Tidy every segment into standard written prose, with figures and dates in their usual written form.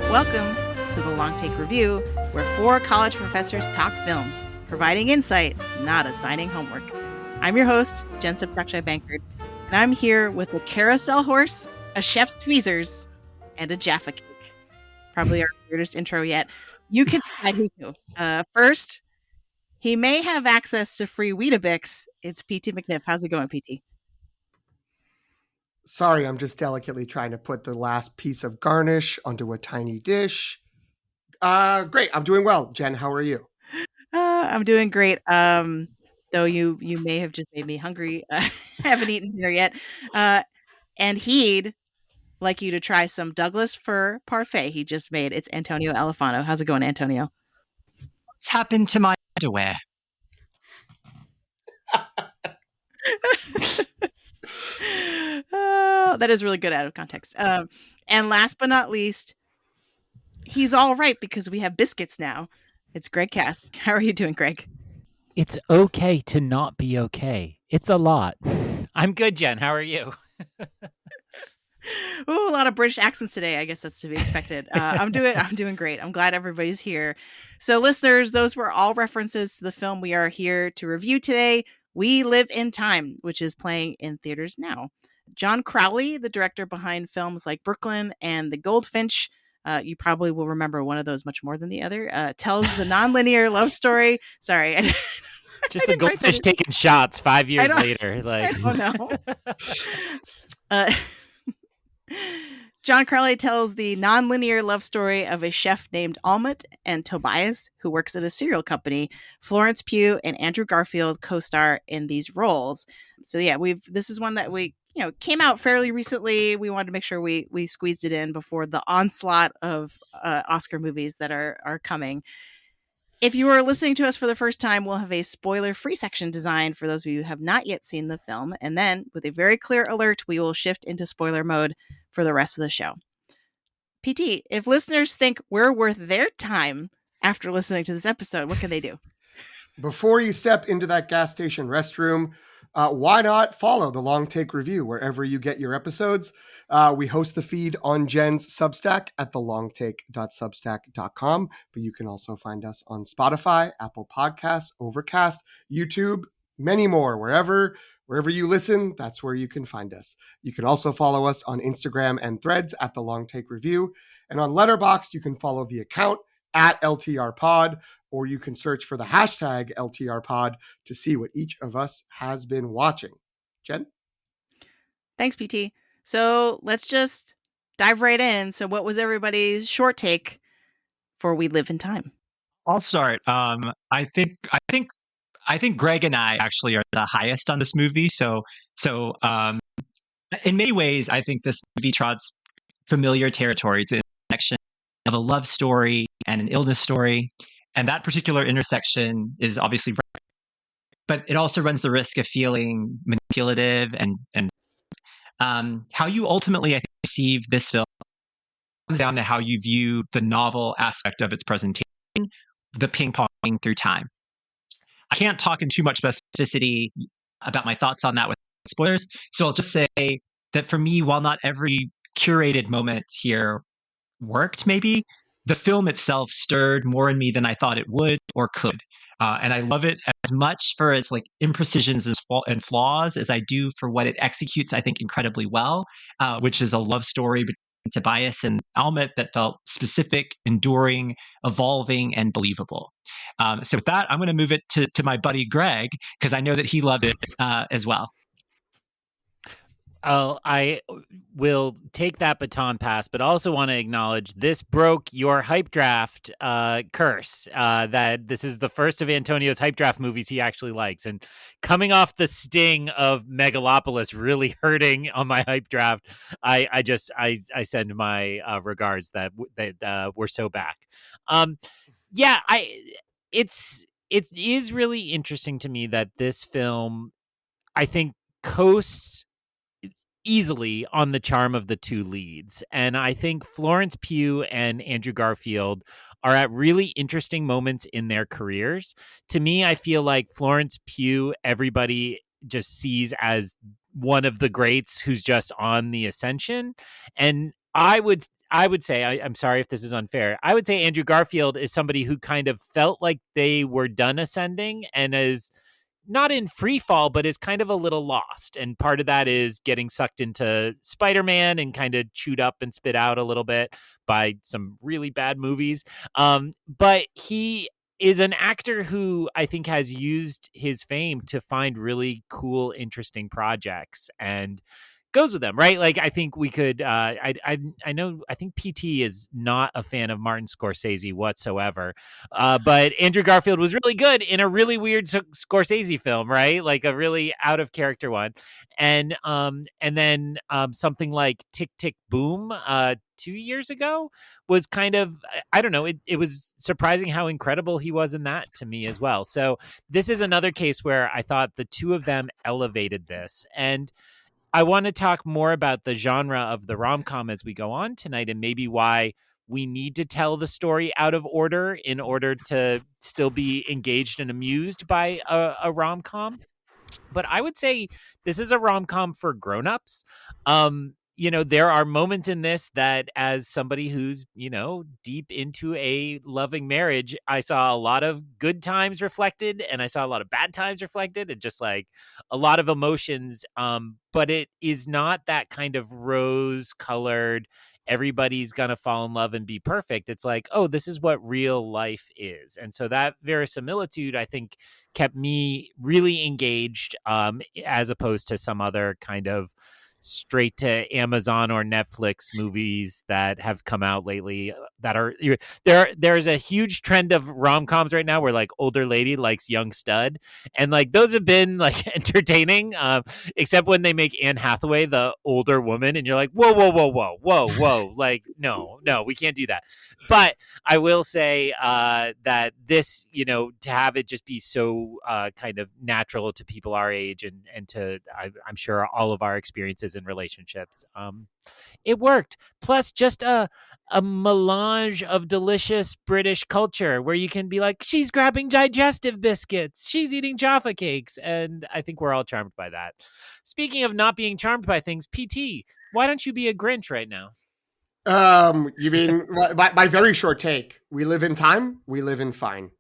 Welcome to the Long Take Review, where four college professors talk film, providing insight, not assigning homework. I'm your host, Jen Bankard, and I'm here with a carousel horse, a chef's tweezers, and a Jaffa cake. Probably our weirdest intro yet. You can decide who's who. First, he may have access to free Weetabix. It's PT McNiff. How's it going, PT? Sorry, I'm just delicately trying to put the last piece of garnish onto a tiny dish. Great. I'm doing well. Jen, how are you? I'm doing great. Though you may have just made me hungry. I haven't eaten dinner yet. And he'd like you to try some Douglas fir parfait he just made. It's Antonio Elefano. How's it going, Antonio? What's happened to my underwear? That is really good out of context. And last but not least, he's all right because we have biscuits now. It's Greg Cass. How are you doing, Greg? It's okay to not be okay. It's a lot. I'm good, Jen. How are you? Ooh, a lot of British accents today. I guess that's to be expected. I'm doing great. I'm glad everybody's here. So listeners, those were all references to the film we are here to review today. We Live in Time, which is playing in theaters now. John Crowley, the director behind films like Brooklyn and The Goldfinch, you probably will remember one of those much more than the other, tells the nonlinear love story. Sorry. Just the goldfish taking shots 5 years later. Like, I don't know. John Crowley tells the nonlinear love story of a chef named Almut and Tobias, who works at a cereal company. Florence Pugh and Andrew Garfield co-star in these roles. So yeah, this is one that we came out fairly recently. We wanted to make sure we squeezed it in before the onslaught of Oscar movies that are coming. If you are listening to us for the first time, we'll have a spoiler-free section designed for those of you who have not yet seen the film. And then, with a very clear alert, we will shift into spoiler mode for the rest of the show. PT, if listeners think we're worth their time after listening to this episode, what can they do? Before you step into that gas station restroom, why not follow the Long Take Review wherever you get your episodes? We host the feed on Jen's Substack at thelongtake.substack.com, but you can also find us on Spotify, Apple Podcasts, Overcast, YouTube, many more. Wherever you listen, that's where you can find us. You can also follow us on Instagram and Threads at the Long Take Review, and on Letterboxd, you can follow the account at LTRpod, or you can search for the hashtag LTRpod to see what each of us has been watching. Jen? Thanks, PT. So let's just dive right in. So what was everybody's short take for We Live in Time? I'll start. I think Greg and I actually are the highest on this movie. So in many ways, I think this movie trots familiar territory. It's an intersection of a love story and an illness story. And that particular intersection is obviously right, but it also runs the risk of feeling manipulative and how you ultimately, I think, perceive this film comes down to how you view the novel aspect of its presentation, the ping-ponging through time. I can't talk in too much specificity about my thoughts on that with spoilers, so I'll just say that for me, while not every curated moment here worked, maybe, the film itself stirred more in me than I thought it would or could. And I love it as much for its imprecisions and flaws as I do for what it executes, I think, incredibly well, which is a love story between Tobias and Almut that felt specific, enduring, evolving, and believable. So with that, I'm going to move it to my buddy Greg, because I know that he loved it as well. I will take that baton pass, but also want to acknowledge this broke your hype draft curse, that this is the first of Antonio's hype draft movies he actually likes. And coming off the sting of Megalopolis really hurting on my hype draft, I send my regards that we're so back. It is really interesting to me that this film, I think, coasts easily on the charm of the two leads. And I think Florence Pugh and Andrew Garfield are at really interesting moments in their careers. To me, I feel like Florence Pugh, everybody just sees as one of the greats who's just on the ascension. And I would I would say, I'm sorry if this is unfair, I would say Andrew Garfield is somebody who kind of felt like they were done ascending and is not in free fall, but is kind of a little lost. And part of that is getting sucked into Spider-Man and kind of chewed up and spit out a little bit by some really bad movies. But he is an actor who I think has used his fame to find really cool, interesting projects and goes with them, right? Like, I think we could, I know, I think PT is not a fan of Martin Scorsese whatsoever. But Andrew Garfield was really good in a really weird Scorsese film, right? Like a really out of character one. And then something like Tick, Tick, Boom, 2 years ago was kind of, I don't know, it was surprising how incredible he was in that to me as well. So this is another case where I thought the two of them elevated this. And I want to talk more about the genre of the rom-com as we go on tonight, and maybe why we need to tell the story out of order in order to still be engaged and amused by a rom-com. But I would say this is a rom-com for grown-ups. There are moments in this that, as somebody who's, deep into a loving marriage, I saw a lot of good times reflected and I saw a lot of bad times reflected, and just like a lot of emotions. But it is not that kind of rose-colored, everybody's going to fall in love and be perfect. It's like, oh, this is what real life is. And so that verisimilitude, I think, kept me really engaged, as opposed to some other kind of straight to Amazon or Netflix movies that have come out lately that are there's a huge trend of rom-coms right now where like older lady likes young stud, and like those have been like entertaining, except when they make Anne Hathaway the older woman and you're like, whoa, like no, we can't do that. But I will say that this, to have it just be so kind of natural to people our age and to I'm sure all of our experiences in relationships, it worked. Plus, just a melange of delicious British culture where you can be like, she's grabbing digestive biscuits, she's eating Jaffa cakes, and I think we're all charmed by that. Speaking of not being charmed by things, PT, why don't you be a Grinch right now? You mean my very short take? We live in time. We live in fine.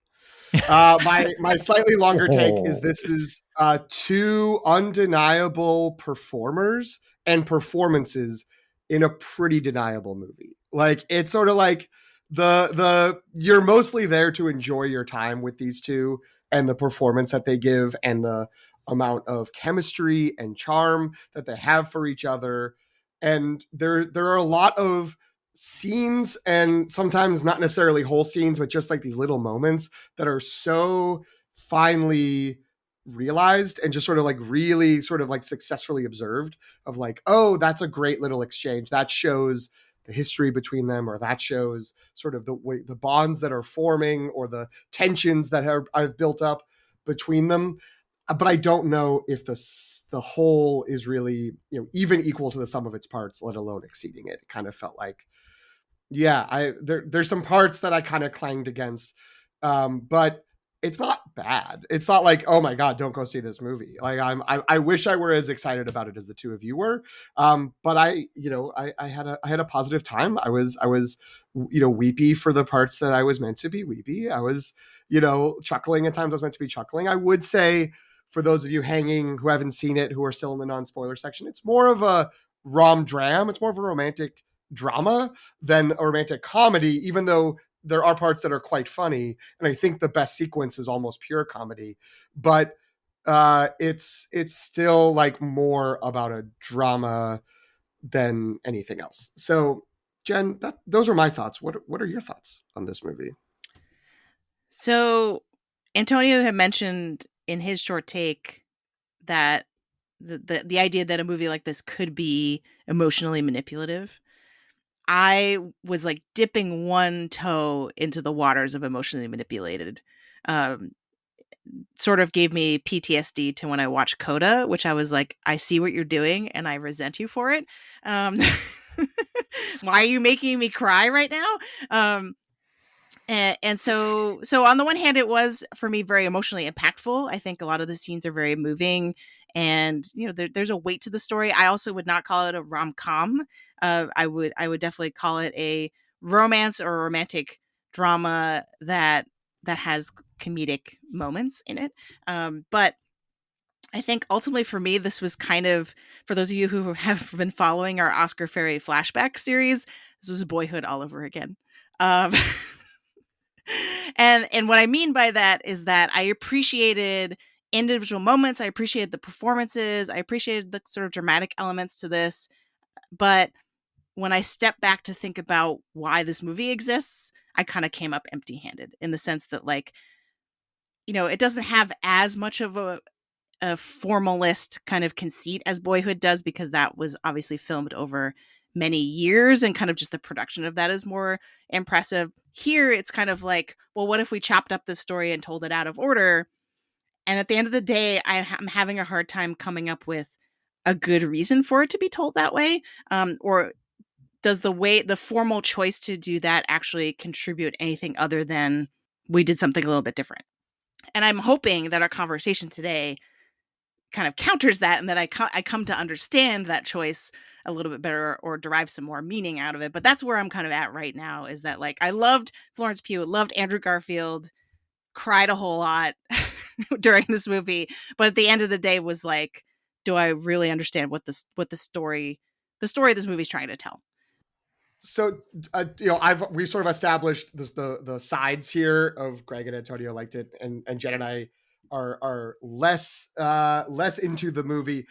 My slightly longer take is this is two undeniable performers and performances in a pretty deniable movie. Like, it's sort of like the you're mostly there to enjoy your time with these two and the performance that they give and the amount of chemistry and charm that they have for each other. And there are a lot of scenes, and sometimes not necessarily whole scenes, but just like these little moments that are so finely realized and just sort of like really sort of like successfully observed, of like, oh, that's a great little exchange that shows the history between them, or that shows sort of the way the bonds that are forming or the tensions that have built up between them. But I don't know if the whole is really, even equal to the sum of its parts, let alone exceeding it. It kind of felt like, yeah, there's some parts that I kind of clanged against, but it's not bad. It's not like, oh my God, don't go see this movie. Like, I wish I were as excited about it as the two of you were. But I had a positive time. I was weepy for the parts that I was meant to be weepy. I was, chuckling at times I was meant to be chuckling. I would say, for those of you who haven't seen it, who are still in the non-spoiler section, it's more of a rom-dram. It's more of a romantic drama than a romantic comedy, even though there are parts that are quite funny. And I think the best sequence is almost pure comedy. But it's still like more about a drama than anything else. So, Jen, those are my thoughts. What are your thoughts on this movie? So Antonio had mentioned in his short take that the idea that a movie like this could be emotionally manipulative. I was like dipping one toe into the waters of emotionally manipulated. Sort of gave me PTSD to when I watched Coda, which I was like, I see what you're doing and I resent you for it. Why are you making me cry right now? And so on the one hand, it was for me very emotionally impactful. I think a lot of the scenes are very moving, and there's a weight to the story. I also would not call it a rom-com. I would definitely call it a romance or romantic drama that has comedic moments in it. But I think ultimately for me, this was kind of, for those of you who have been following our Oscar Ferry flashback series, this was Boyhood all over again. And what I mean by that is that I appreciated individual moments. I appreciated the performances. I appreciated the sort of dramatic elements to this. But when I step back to think about why this movie exists, I kind of came up empty-handed in the sense that, like, it doesn't have as much of a formalist kind of conceit as Boyhood does, because that was obviously filmed over many years and kind of just the production of that is more impressive. Here it's kind of like, well, what if we chopped up this story and told it out of order? And at the end of the day, I'm having a hard time coming up with a good reason for it to be told that way. Or does the formal choice to do that actually contribute anything other than we did something a little bit different? And I'm hoping that our conversation today kind of counters that, and that I come to understand that choice a little bit better, or derive some more meaning out of it. But that's where I'm kind of at right now, is that, like, I loved Florence Pugh, loved Andrew Garfield, cried a whole lot during this movie, but at the end of the day was like, do I really understand what the story this movie is trying to tell? So, we sort of established the sides here of Greg and Antonio liked it, and Jen and I are less into the movie.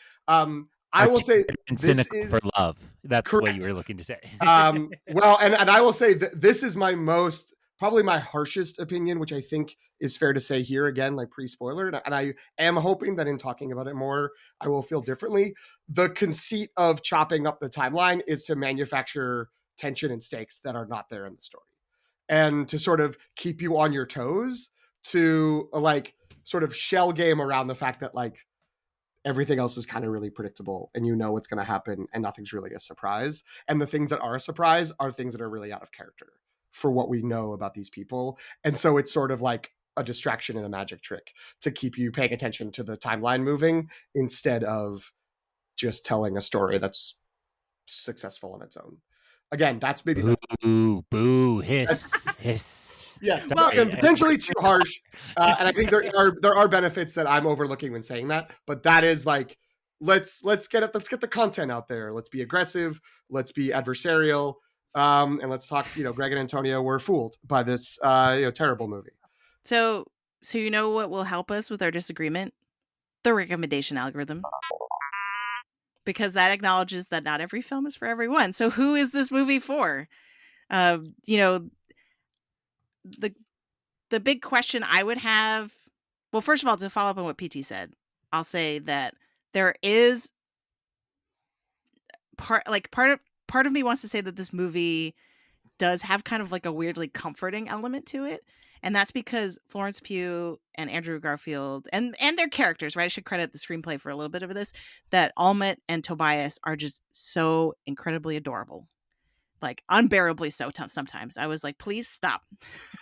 I will say and this cynical is for love. That's correct. what you were looking to say. Well, and I will say that this is probably my harshest opinion, which I think is fair to say here again, like pre-spoiler. And I am hoping that in talking about it more, I will feel differently. The conceit of chopping up the timeline is to manufacture tension and stakes that are not there in the story, and to sort of keep you on your toes, to like sort of shell game around the fact that, like, everything else is kind of really predictable and what's going to happen and nothing's really a surprise. And the things that are a surprise are things that are really out of character for what we know about these people. And so it's sort of like a distraction and a magic trick to keep you paying attention to the timeline moving, instead of just telling a story that's successful on its own. Again, that's maybe boo, hiss, hiss. Yeah, Sorry. well, potentially too harsh, and I think there are benefits that I'm overlooking when saying that. But that is like, let's get the content out there. Let's be aggressive. Let's be adversarial, and let's talk. Greg and Antonio were fooled by this terrible movie. So what will help us with our disagreement? The recommendation algorithm. Because that acknowledges that not every film is for everyone. So who is this movie for? The big question I would have, well, first of all, to follow up on what PT said, I'll say that there is part of me wants to say that this movie does have kind of like a weirdly comforting element to it. And that's because Florence Pugh and Andrew Garfield and their characters, right? I should credit the screenplay for a little bit of this, that Almut and Tobias are just so incredibly adorable. Like, unbearably so sometimes. I was like, please stop.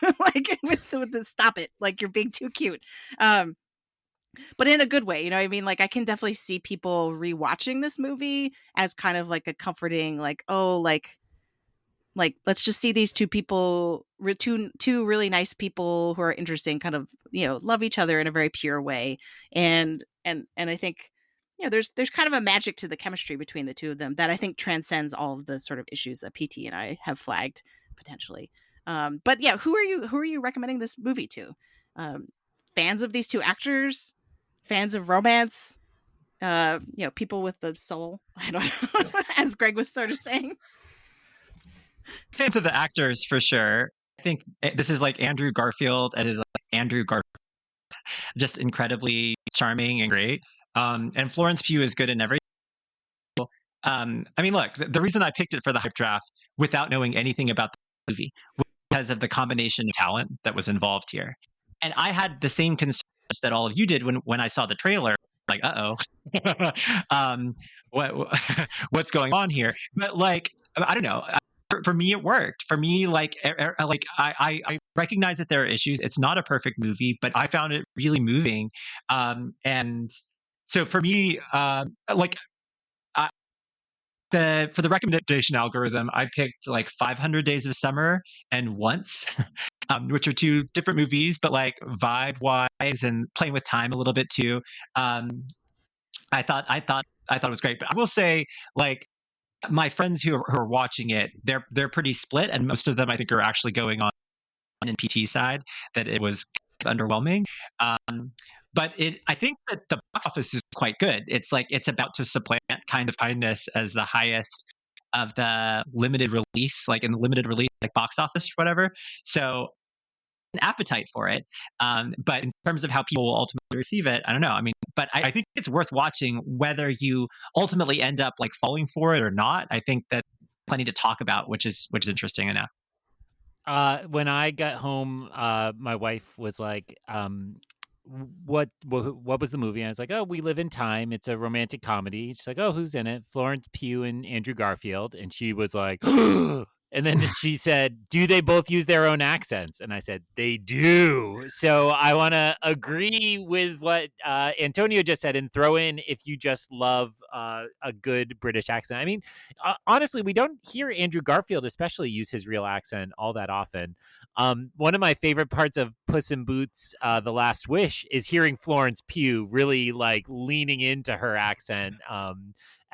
Like, with the stop it. Like, you're being too cute. But in a good way, I mean? Like, I can definitely see people rewatching this movie as kind of like a comforting, like, oh, like let's just see these two people, two really nice people who are interesting, kind of, love each other in a very pure way. And I think, there's kind of a magic to the chemistry between the two of them that I think transcends all of the sort of issues that PT and I have flagged potentially. But yeah, who are you recommending this movie to? Fans of these two actors, fans of romance, people with the soul. I don't know, as Greg was sort of saying. Fans of the actors for sure. I think this is like Andrew Garfield, and is like Andrew Garfield, just incredibly charming and great. And Florence Pugh is good in everything. I mean, look, the reason I picked it for the hype draft without knowing anything about the movie was because of the combination of talent that was involved here. And I had the same concerns that all of you did when I saw the trailer. Like, what's going on here? But like, I don't know. for me, it worked. For me, like I recognize that there are issues. It's not a perfect movie, but I found it really moving. And so for me, like I, for the recommendation algorithm, I picked like 500 Days of Summer and Once, which are two different movies, but like vibe wise and playing with time a little bit too. Um, I thought it was great. But I will say, like, my friends who are watching it, they're pretty split, and most of them I think are actually going on in PT side that it was underwhelming. Um, but I think that the box office is quite good. It's like it's about to supplant Kind of Kindness as the highest of the limited release, like in the limited release, like box office, or whatever. So an appetite for it. But in terms of how people will ultimately receive it, I don't know. I mean, but I think it's worth watching whether you ultimately end up like falling for it or not. I think that plenty to talk about, which is interesting enough. When I got home, my wife was like, what was the movie? And I was like, oh, We Live in Time. It's a romantic comedy. She's like, oh, who's in it? Florence Pugh and Andrew Garfield. And she was like, and then she said, do they both use their own accents? And I said, they do. So I want to agree with what Antonio just said and throw in if you just love a good British accent. I mean, honestly, we don't hear Andrew Garfield especially use his real accent all that often. One of my favorite parts of Puss in Boots, The Last Wish, is hearing Florence Pugh really like leaning into her accent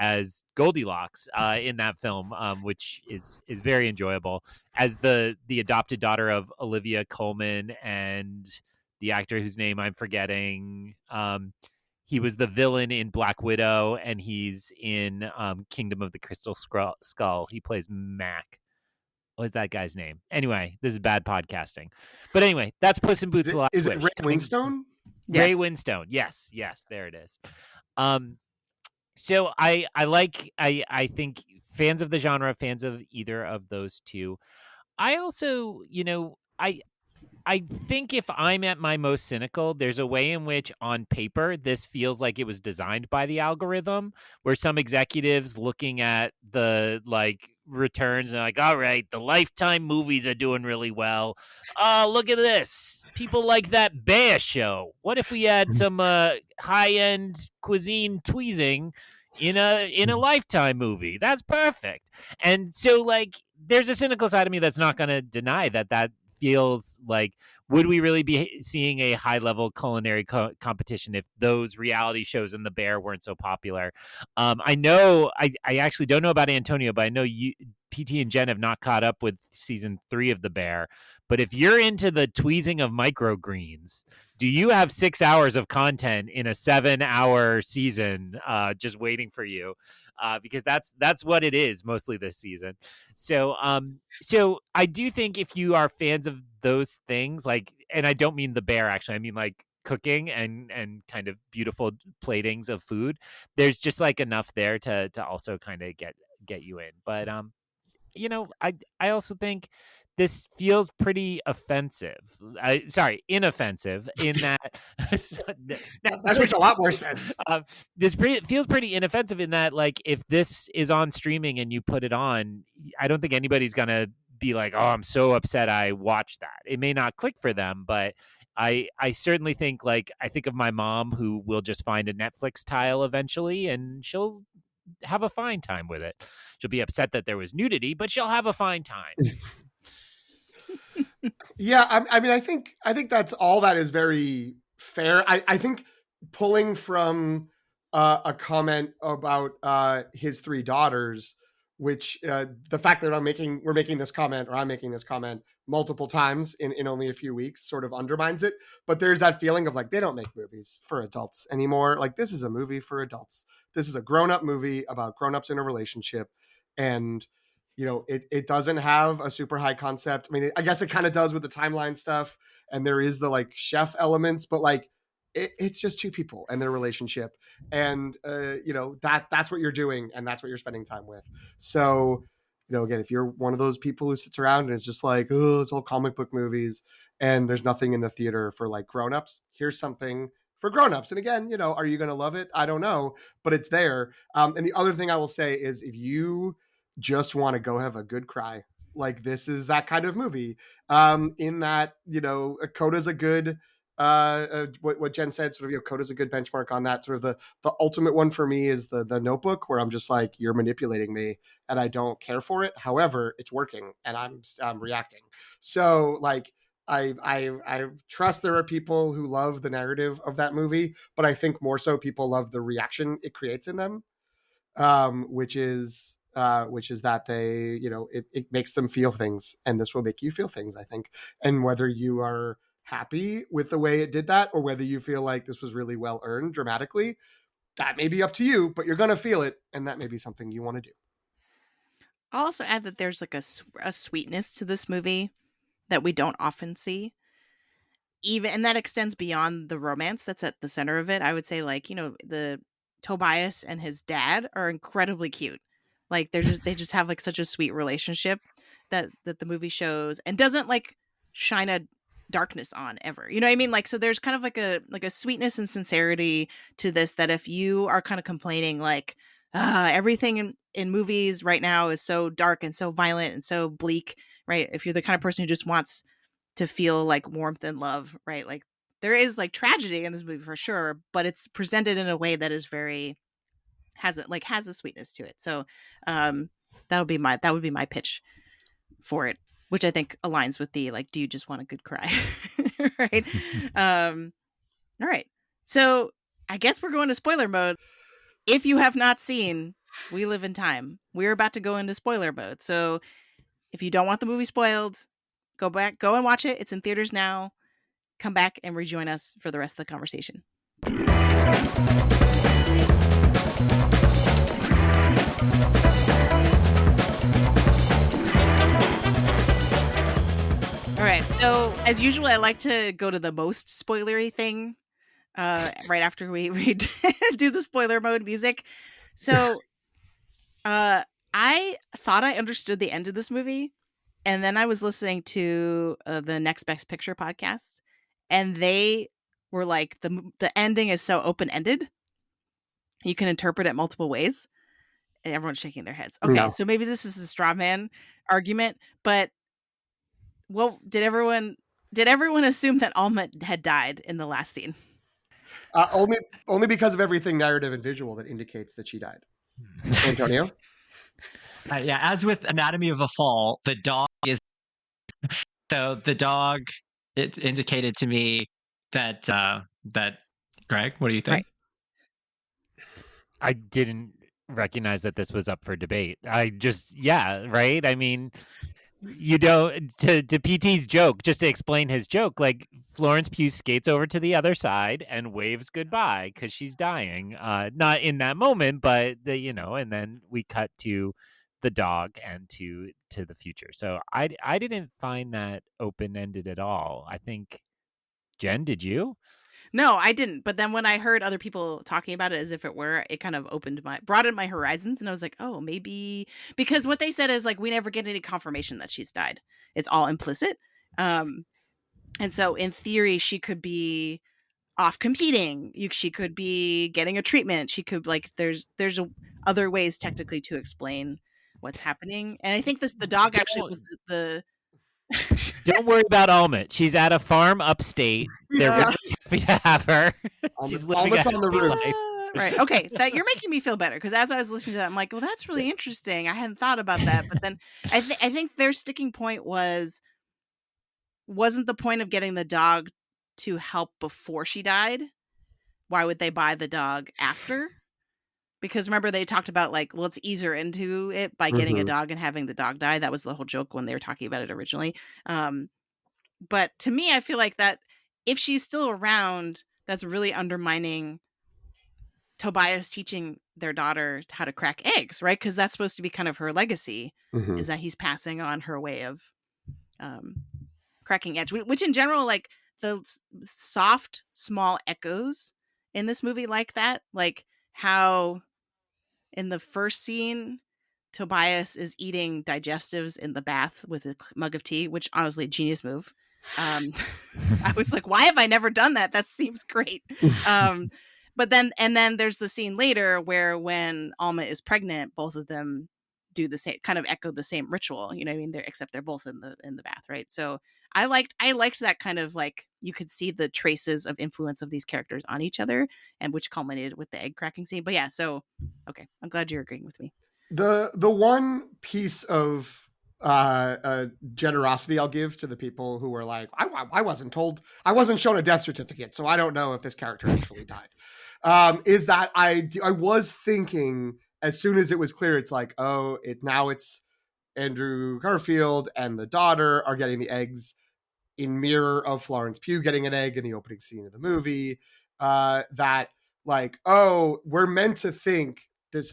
as Goldilocks in that film, which is very enjoyable. As the adopted daughter of Olivia Colman and the actor whose name I'm forgetting. He was the villain in Black Widow, and he's in Kingdom of the Crystal Skull. He plays Mac. What is that guy's name? Anyway, this is bad podcasting. But anyway, that's Puss in Boots: The Last Wish. Is it Ray Winstone? Ray Winstone. Yes, there it is. So I think fans of the genre, fans of either of those two. I also, I think if I'm at my most cynical, there's a way in which on paper this feels like it was designed by the algorithm, where some executives looking at the like returns and like, all right, the Lifetime movies are doing really well. Oh, look at this. People like that Bear show. What if we had some high-end cuisine tweezing in a Lifetime movie? That's perfect. And so like there's a cynical side of me that's not going to deny that feels like, would we really be seeing a high level culinary competition if those reality shows in the Bear weren't so popular? I know I actually don't know about Antonio, but I know you, PT and Jen, have not caught up with season 3 of the Bear. But if you're into the tweezing of microgreens, do you have 6 hours of content in a 7-hour season just waiting for you? Because that's what it is mostly this season. So I do think if you are fans of those things, like, and I don't mean the Bear actually, I mean like cooking and kind of beautiful platings of food, there's just like enough there to also kind of get you in. But I also think this feels pretty offensive. Inoffensive in that. That makes a lot more sense. Feels pretty inoffensive in that, like, if this is on streaming and you put it on, I don't think anybody's gonna be like, "Oh, I'm so upset I watched that." It may not click for them, but I certainly think, like, I think of my mom who will just find a Netflix tile eventually, and she'll have a fine time with it. She'll be upset that there was nudity, but she'll have a fine time. Yeah, I mean, I think that's all that is very fair. I think pulling from a comment about his 3 daughters, which the fact that we're making this comment, or I'm making this comment multiple times in only a few weeks sort of undermines it. But there's that feeling of like, they don't make movies for adults anymore. Like, this is a movie for adults. This is a grown-up movie about grown-ups in a relationship. And it doesn't have a super high concept. I mean, I guess it kind of does with the timeline stuff, and there is the like chef elements, but like it's just 2 people and their relationship, and that's what you're doing, and that's what you're spending time with. So, again, if you're one of those people who sits around and is just like, oh, it's all comic book movies, and there's nothing in the theater for like grown-ups, here's something for grown-ups. And again, are you going to love it? I don't know, but it's there. And the other thing I will say is, if you just want to go have a good cry. Like, this is that kind of movie. In that, Coda's a good, what Jen said, sort of, Coda's a good benchmark on that. Sort of the ultimate one for me is the Notebook, where I'm just like, you're manipulating me and I don't care for it. However, it's working and I'm reacting. So like, I trust there are people who love the narrative of that movie, but I think more so people love the reaction it creates in them, which is that they, it makes them feel things, and this will make you feel things, I think. And whether you are happy with the way it did that, or whether you feel like this was really well earned dramatically, that may be up to you, but you're going to feel it, and that may be something you want to do. I'll also add that there's like a sweetness to this movie that we don't often see. And that extends beyond the romance that's at the center of it. I would say, like, the Tobias and his dad are incredibly cute. Like, they just have like such a sweet relationship that the movie shows, and doesn't like shine a darkness on ever. You know what I mean? Like, so there's kind of like a sweetness and sincerity to this, that if you are kind of complaining like, everything in movies right now is so dark and so violent and so bleak, right? If you're the kind of person who just wants to feel like warmth and love, right? Like, there is like tragedy in this movie for sure, but it's presented in a way that is has a sweetness to it. So that would be my pitch for it, which I think aligns with the, like, do you just want a good cry? Right. All right. So I guess we're going to spoiler mode. If you have not seen We Live in Time, we're about to go into spoiler mode. So if you don't want the movie spoiled, go and watch it. It's in theaters now. Come back and rejoin us for the rest of the conversation. All right. So as usual, I like to go to the most spoilery thing right after we do the spoiler mode music. So I thought I understood the end of this movie. And then I was listening to the Next Best Picture podcast, and they were like, the ending is so open-ended. You can interpret it multiple ways. And everyone's shaking their heads. Okay, no. So maybe this is a straw man argument, but did everyone assume that Almut had died in the last scene? Only because of everything narrative and visual that indicates that she died. Antonio? Yeah, as with Anatomy of a Fall, the dog is... So the dog, it indicated to me that Greg, what do you think? Right. I didn't recognize that this was up for debate. Right? I mean, to PT's joke, just to explain his joke, like, Florence Pugh skates over to the other side and waves goodbye because she's dying. Not in that moment, but and then we cut to the dog and to the future. So I didn't find that open-ended at all. I think, Jen, did you? No, I didn't. But then when I heard other people talking about it as if it were, it kind of broadened my horizons. And I was like, oh, maybe, because what they said is like, we never get any confirmation that she's died. It's all implicit. And so in theory, she could be off competing. She could be getting a treatment. She could, like, there's other ways technically to explain what's happening. And I think the dog actually was the Don't worry about Almut. She's at a farm upstate. They're really happy to have her. She's living on the roof. life. Right. Okay. That you're making me feel better, because as I was listening to that, I'm like, well, that's really interesting. I hadn't thought about that. But then I think their sticking point wasn't the point of getting the dog to help before she died. Why would they buy the dog after? Because remember, they talked about, like, let's ease her into it by getting a dog and having the dog die. That was the whole joke when they were talking about it originally. But to me, I feel like that if she's still around, that's really undermining Tobias teaching their daughter how to crack eggs, right? Because that's supposed to be kind of her legacy, is that he's passing on her way of cracking eggs, which in general, like, the soft, small echoes in this movie like that, like how in the first scene, Tobias is eating digestives in the bath with a mug of tea, which honestly, genius move. I was like, why have I never done that? That seems great. But then there's the scene later where when Alma is pregnant, both of them do the same, kind of echo the same ritual, you know what I mean? Except they're both in the bath, right? So I liked that kind of like, you could see the traces of influence of these characters on each other, and which culminated with the egg cracking scene. But yeah, so okay, I'm glad you're agreeing with me. The one piece of generosity I'll give to the people who were like, I wasn't told, I wasn't shown a death certificate, so I don't know if this character actually died. Is that I was thinking, as soon as it was clear, it's like, oh, now it's Andrew Garfield and the daughter are getting the eggs in mirror of Florence Pugh getting an egg in the opening scene of the movie. That like, oh, we're meant to think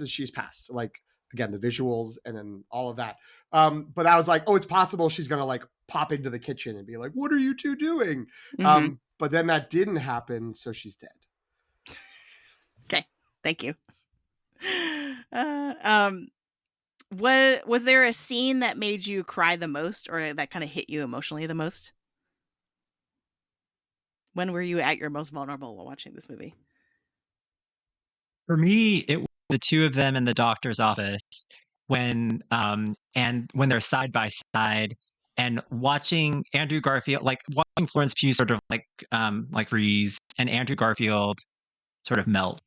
she's passed. Like, again, the visuals and then all of that. But I was like, oh, it's possible she's gonna like pop into the kitchen and be like, what are you two doing? Mm-hmm. But then that didn't happen, so she's dead. Okay, thank you. Was there a scene that made you cry the most, or that kind of hit you emotionally the most? When were you at your most vulnerable while watching this movie? For me, it was the two of them in the doctor's office when they're side by side, and watching Andrew Garfield, like watching Florence Pugh sort of like freeze, and Andrew Garfield sort of melt,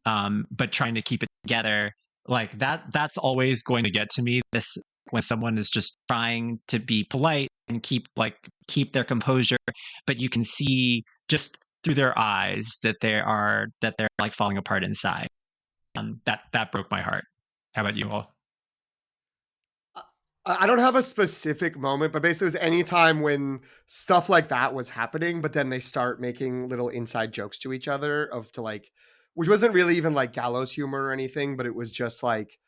but trying to keep it together. Like that's always going to get to me. This, when someone is just trying to be polite and keep their composure, but you can see just through their eyes that they're like falling apart inside. That broke my heart. How about you all? I don't have a specific moment, but basically it was any time when stuff like that was happening, but then they start making little inside jokes to each other which wasn't really even like gallows humor or anything, but it was just like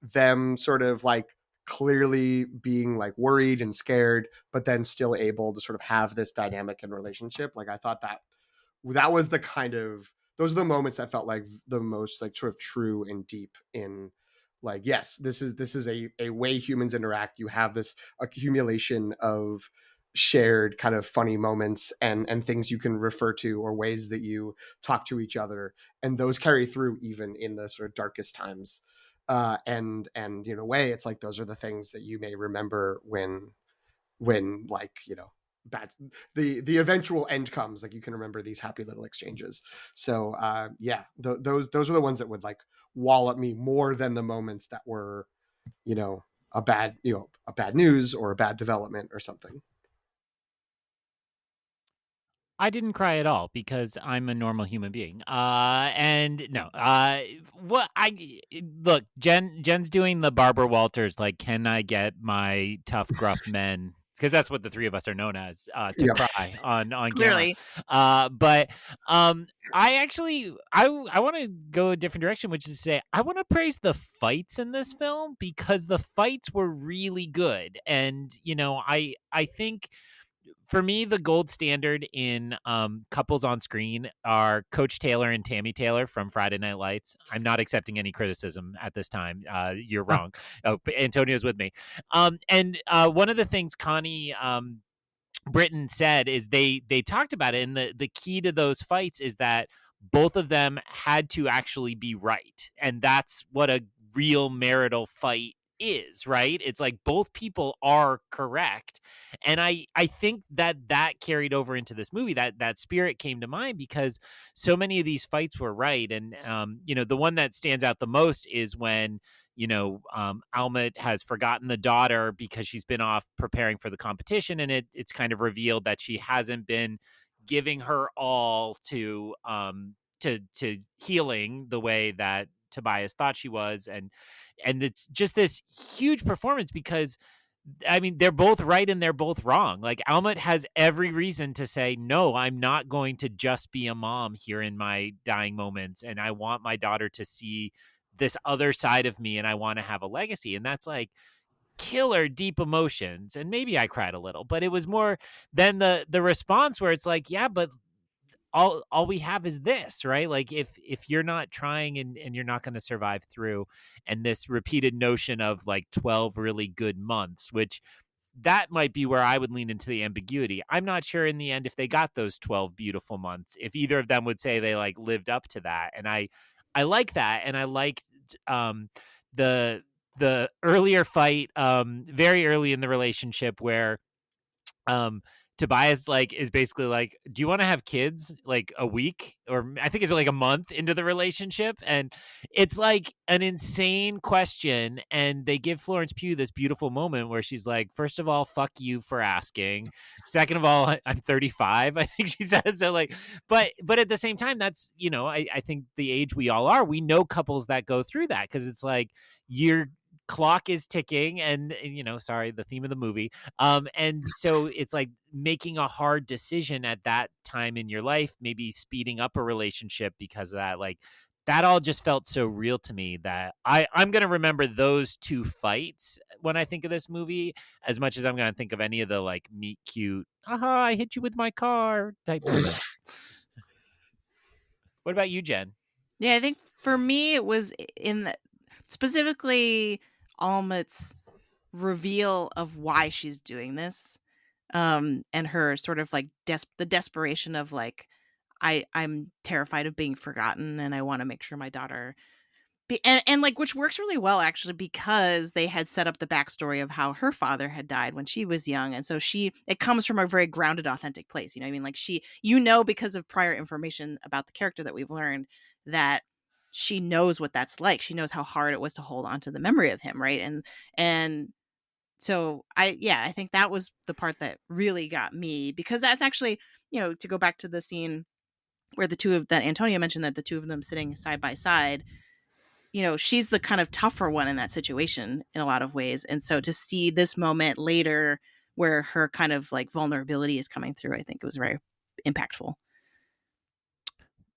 them sort of like clearly being like worried and scared, but then still able to sort of have this dynamic and relationship. Like, I thought that was the kind of, those are the moments that felt like the most like sort of true and deep in like, yes, this is a way humans interact. You have this accumulation of shared kind of funny moments and things you can refer to, or ways that you talk to each other, and those carry through even in the sort of darkest times. And in a way, it's like those are the things that you may remember when like, bad, the eventual end comes. Like, you can remember these happy little exchanges. So those are the ones that would like wallop me more than the moments that were, a bad news or a bad development or something. I didn't cry at all because I'm a normal human being. And no, look, Jen's doing the Barbara Walters, like, can I get my tough, gruff men? Because that's what the three of us are known as, to cry on Clearly. camera. But I actually, I want to go a different direction, which is to say, I want to praise the fights in this film, because the fights were really good. And, I think, for me, the gold standard in couples on screen are Coach Taylor and Tammy Taylor from Friday Night Lights. I'm not accepting any criticism at this time. You're wrong. Oh, Antonio's with me. And one of the things Connie Britton said is they talked about it, and the key to those fights is that both of them had to actually be right. And that's what a real marital fight is, right? It's like both people are correct. And I think that carried over into this movie. That spirit came to mind because so many of these fights were right. And the one that stands out the most is when Almut has forgotten the daughter because she's been off preparing for the competition, and it's kind of revealed that she hasn't been giving her all to healing the way that Tobias thought she was, and it's just this huge performance because, I mean, they're both right and they're both wrong. Like, Almut has every reason to say, no, I'm not going to just be a mom here in my dying moments, and I want my daughter to see this other side of me, and I want to have a legacy. And that's like killer deep emotions. And maybe I cried a little, but it was more than the response where it's like, yeah, but all we have is this, right? Like, if you're not trying and you're not going to survive through, and this repeated notion of like 12 really good months, which that might be where I would lean into the ambiguity. I'm not sure in the end if they got those 12 beautiful months, if either of them would say they like lived up to that. And I like that. And I like the the earlier fight, very early in the relationship, where Tobias like is basically like, do you want to have kids like a week, or I think it's like a month into the relationship? And it's like an insane question, and they give Florence Pugh this beautiful moment where she's like, first of all, fuck you for asking, second of all, I'm 35, I think she says. So like, but at the same time, that's, you know, I think the age we all are, we know couples that go through that, because it's like your clock is ticking, and you know, sorry, the theme of the movie, and so it's like making a hard decision at that time in your life, maybe speeding up a relationship because of that. Like, that all just felt so real to me that I'm going to remember those two fights when I think of this movie, as much as I'm going to think of any of the like meet cute, aha, I hit you with my car type moments. What about you, Jen? Yeah, I think for me it was in the, specifically Almut's reveal of why she's doing this, and her sort of like the desperation of like, I'm terrified of being forgotten, and I want to make sure my daughter and like, which works really well actually, because they had set up the backstory of how her father had died when she was young, and so it comes from a very grounded, authentic place. You know what I mean? Like, because of prior information about the character that we've learned, that she knows what that's like. She knows how hard it was to hold on to the memory of him, right? And so I think that was the part that really got me, because that's actually, you know, to go back to the scene where that Antonio mentioned, that the two of them sitting side by side, you know, she's the kind of tougher one in that situation in a lot of ways. And so to see this moment later where her kind of like vulnerability is coming through, I think it was very impactful.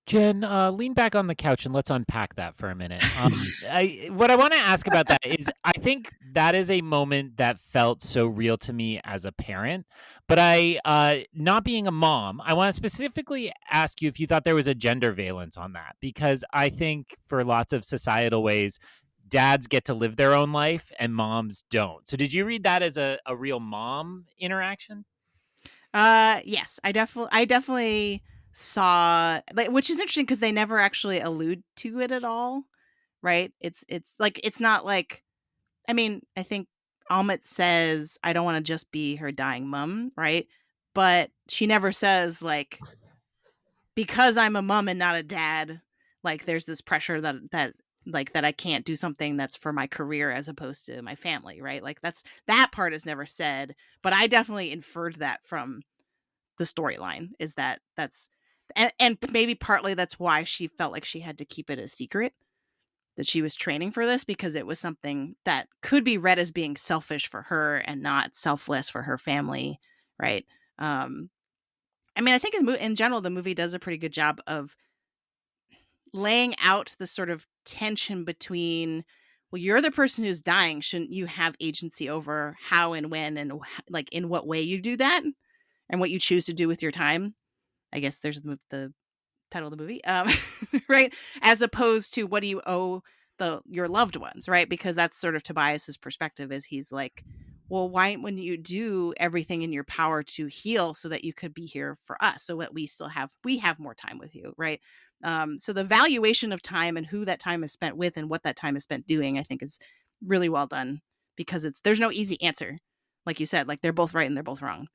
Jen, lean back on the couch and let's unpack that for a minute. What I want to ask about that is, I think that is a moment that felt so real to me as a parent, but not being a mom, I want to specifically ask you if you thought there was a gender valence on that, because I think for lots of societal ways, dads get to live their own life and moms don't. So did you read that as a real mom interaction? Yes, I definitely saw, like, which is interesting because they never actually allude to it at all, right? It's like, it's not like, I mean, I think Almut says, I don't want to just be her dying mom, right? But she never says like, because I'm a mom and not a dad, like there's this pressure that I can't do something that's for my career as opposed to my family, right? Like, that part is never said, but I definitely inferred that from the storyline, is that's and maybe partly that's why she felt like she had to keep it a secret, that she was training for this, because it was something that could be read as being selfish for her and not selfless for her family, right? I mean, I think in general the movie does a pretty good job of laying out the sort of tension between, well, you're the person who's dying, shouldn't you have agency over how and when and like in what way you do that, and what you choose to do with your time? I guess there's the title of the movie, right? As opposed to, what do you owe your loved ones, right? Because that's sort of Tobias's perspective, is he's like, well, why wouldn't you do everything in your power to heal so that you could be here for us, so that we have more time with you, right? So the valuation of time and who that time is spent with and what that time is spent doing, I think, is really well done, because there's no easy answer. Like you said, like, they're both right and they're both wrong.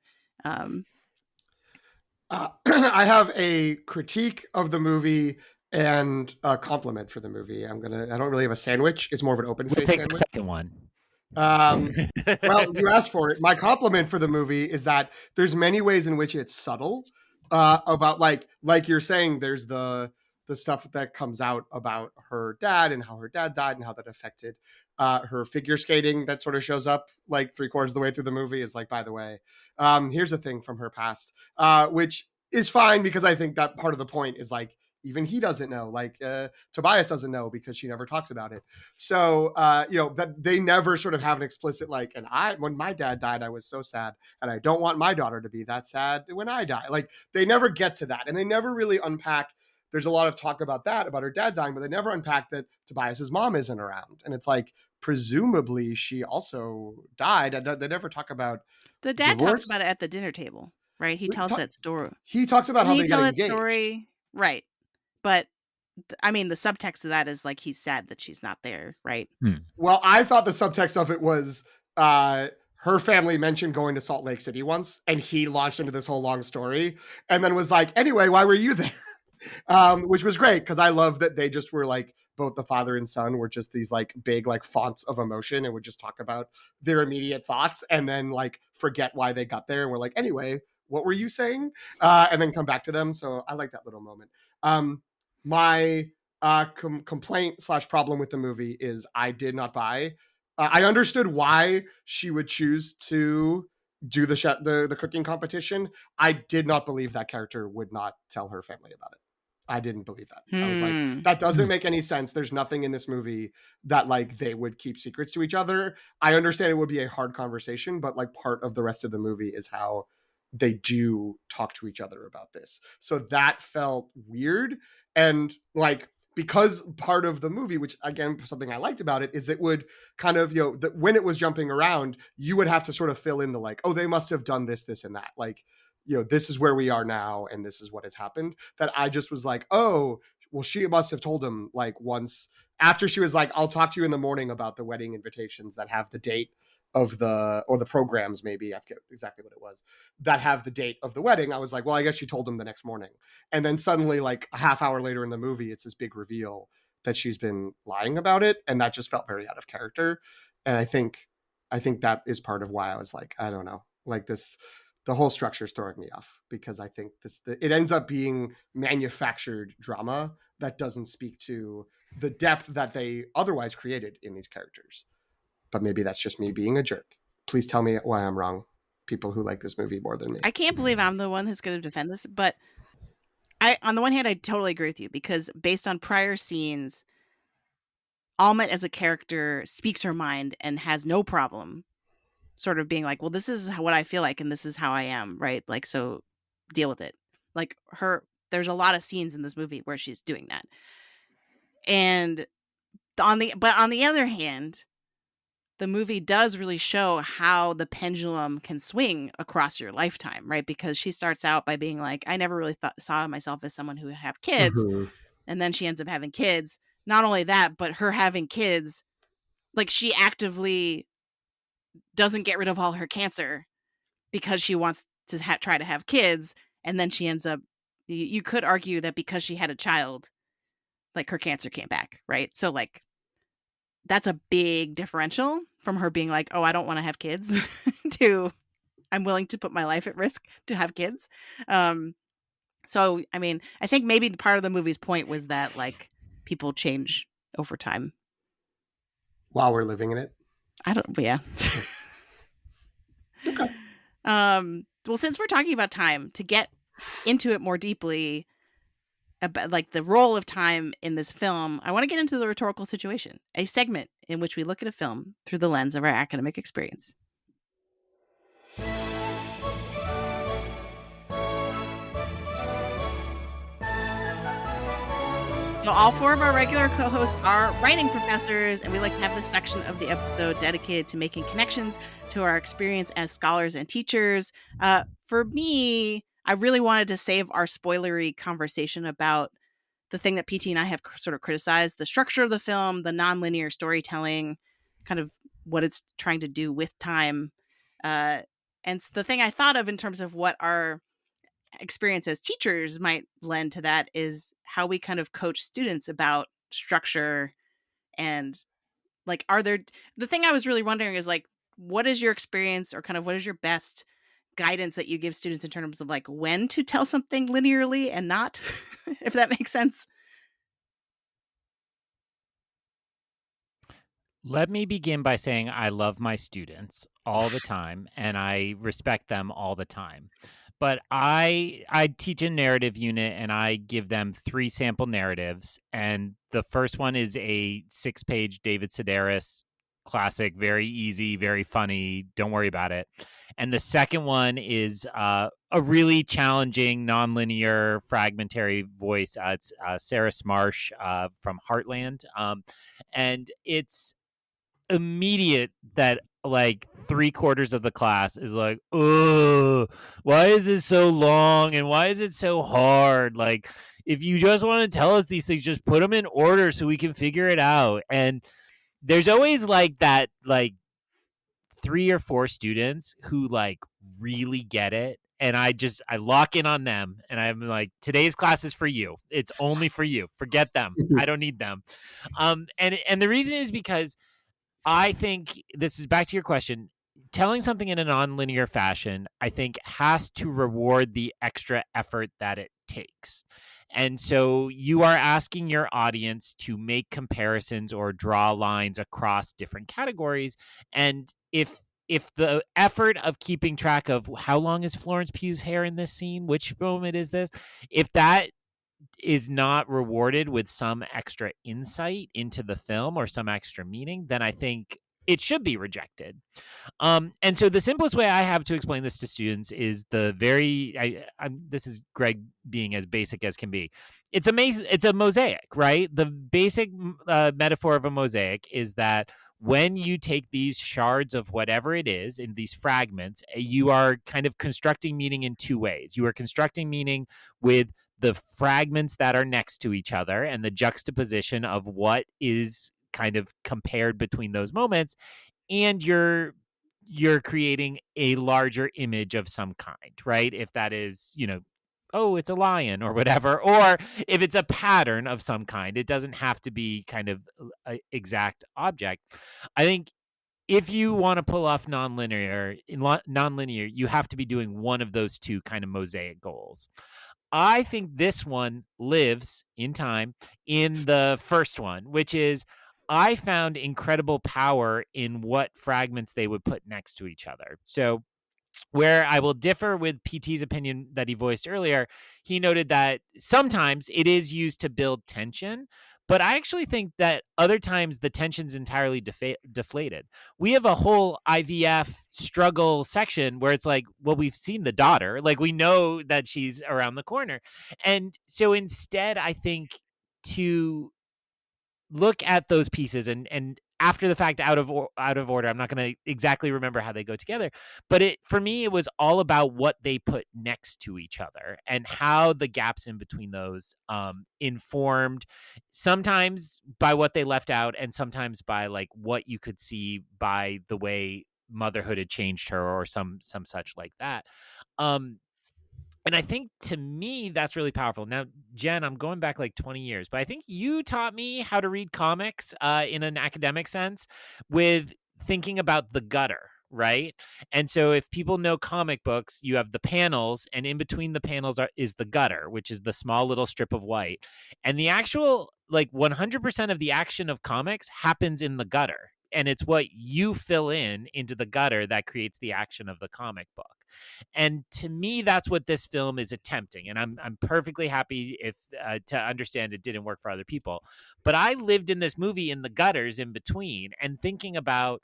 I have a critique of the movie and a compliment for the movie. I don't really have a sandwich. It's more of an open face Take sandwich. the second one. Well, you asked for it. My compliment for the movie is that there's many ways in which it's subtle, about like you're saying, there's the stuff that comes out about her dad and how her dad died and how that affected her figure skating, that sort of shows up like 3/4 of the way through the movie, is like, by the way, here's a thing from her past, which is fine, because I think that part of the point is like, even he doesn't know, like Tobias doesn't know, because she never talks about it. So, that they never sort of have an explicit like, when my dad died, I was so sad, and I don't want my daughter to be that sad when I die. Like, they never get to that, and they never really unpack. There's a lot of talk about her dad dying, but they never unpack that Tobias's mom isn't around. And it's like, presumably she also died. They never talk about The dad divorce. talks about it at the dinner table, right? He tells that story. He talks about how they got engaged. Story, right? But I mean, the subtext of that is like he's sad that she's not there, right? Well, I thought the subtext of it was her family mentioned going to Salt Lake City once, and he launched into this whole long story, and then was like, "Anyway, why were you there?" Which was great because I love that they just were like both the father and son were just these like big like fonts of emotion and would just talk about their immediate thoughts and then like forget why they got there and we're like, "Anyway, what were you saying?" And then come back to them. So I like that little moment. My complaint / problem with the movie is I did not buy. I understood why she would choose to do the cooking competition. I did not believe that character would not tell her family about it. I didn't believe that. I was like, that doesn't make any sense. There's nothing in this movie that like they would keep secrets to each other. I understand it would be a hard conversation, but like part of the rest of the movie is how they do talk to each other about this. So that felt weird. And like, because part of the movie, which again, something I liked about it, is it would kind of, when it was jumping around, you would have to sort of fill in the like, oh, they must have done this, this, and that. Like, this is where we are now, and this is what has happened. That I just was like, oh, well, she must have told him like once after she was like, I'll talk to you in the morning about the wedding invitations that have the date of the programs, maybe I forget exactly what it was, that have the date of the wedding. I was like, well, I guess she told him the next morning. And then suddenly like a half hour later in the movie, it's this big reveal that she's been lying about it. And that just felt very out of character. And I think that is part of why I was like, I don't know, like this, the whole structure is throwing me off because I think it ends up being manufactured drama that doesn't speak to the depth that they otherwise created in these characters. But maybe that's just me being a jerk. Please tell me why I'm wrong, people who like this movie more than me. I can't believe I'm the one who's going to defend this, but on the one hand, I totally agree with you because based on prior scenes, Almut as a character speaks her mind and has no problem sort of being like, well, this is what I feel like and this is how I am, right? Like, so deal with it. Like there's a lot of scenes in this movie where she's doing that. And on the other hand, the movie does really show how the pendulum can swing across your lifetime, right? Because she starts out by being like, I never really saw myself as someone who would have kids. Mm-hmm. And then she ends up having kids. Not only that, but her having kids, like she actively doesn't get rid of all her cancer because she wants to try to have kids. And then she ends up, you could argue that because she had a child, like her cancer came back, right? So like, that's a big differential from her being like, oh, I don't want to have kids to I'm willing to put my life at risk to have kids. So, I mean, I think maybe part of the movie's point was that like people change over time. While we're living in it? Yeah. Okay. Well, since we're talking about time, to get into it more deeply, about like the role of time in this film, I want to get into the rhetorical situation, a segment in which we look at a film through the lens of our academic experience. So all four of our regular co-hosts are writing professors, and we like to have this section of the episode dedicated to making connections to our experience as scholars and teachers. For me, I really wanted to save our spoilery conversation about the thing that PT and I have sort of criticized, the structure of the film, the nonlinear storytelling, kind of what it's trying to do with time. And the thing I thought of in terms of what our experience as teachers might lend to that is how we kind of coach students about structure. And like, the thing I was really wondering is like, what is your experience or kind of what is your best guidance that you give students in terms of like when to tell something linearly and not, if that makes sense? Let me begin by saying I love my students all the time and I respect them all the time. But I teach a narrative unit and I give them 3 sample narratives. And the first one is a 6-page David Sedaris classic, very easy, very funny. Don't worry about it. And the second one is a really challenging, nonlinear, fragmentary voice. It's Sarah Smarsh from Heartland. And it's immediate that like 3/4 of the class is like, oh, why is this so long and why is it so hard? Like, if you just want to tell us these things, just put them in order so we can figure it out. And there's always like that, like 3 or 4 students who like really get it. And I lock in on them and I'm like, today's class is for you. It's only for you. Forget them. I don't need them. And the reason is because I think this is back to your question. Telling something in a nonlinear fashion, I think, has to reward the extra effort that it takes. And so you are asking your audience to make comparisons or draw lines across different categories. And if the effort of keeping track of how long is Florence Pugh's hair in this scene, which moment is this, if that is not rewarded with some extra insight into the film or some extra meaning, then I think it should be rejected. And so the simplest way I have to explain this to students is this is Greg being as basic as can be. It's amazing. It's a mosaic, right? The basic metaphor of a mosaic is that when you take these shards of whatever it is in these fragments, you are kind of constructing meaning in 2 ways. You are constructing meaning with the fragments that are next to each other and the juxtaposition of what is kind of compared between those moments, and you're creating a larger image of some kind, right? If that is, oh, it's a lion or whatever, or if it's a pattern of some kind, it doesn't have to be kind of an exact object. I think if you want to pull off nonlinear, you have to be doing one of those 2 kind of mosaic goals. I think this one lives in time in the first one, which is I found incredible power in what fragments they would put next to each other. So where I will differ with PT's opinion that he voiced earlier, he noted that sometimes it is used to build tension, but I actually think that other times the tension's entirely deflated. We have a whole IVF struggle section where it's like, well, we've seen the daughter, like we know that she's around the corner. And so instead, I think to look at those pieces and after the fact, out of order. I'm not going to exactly remember how they go together, but for me, it was all about what they put next to each other and how the gaps in between those informed, sometimes by what they left out, and sometimes by like what you could see by the way motherhood had changed her, or some such like that. And I think, to me, that's really powerful. Now, Jen, I'm going back like 20 years, but I think you taught me how to read comics in an academic sense with thinking about the gutter, right? And so if people know comic books, you have the panels, and in between the panels is the gutter, which is the small little strip of white. And the actual, like 100% of the action of comics happens in the gutter. And it's what you fill into the gutter that creates the action of the comic book. And to me, that's what this film is attempting. And I'm perfectly happy to understand it didn't work for other people. But I lived in this movie in the gutters in between, and thinking about,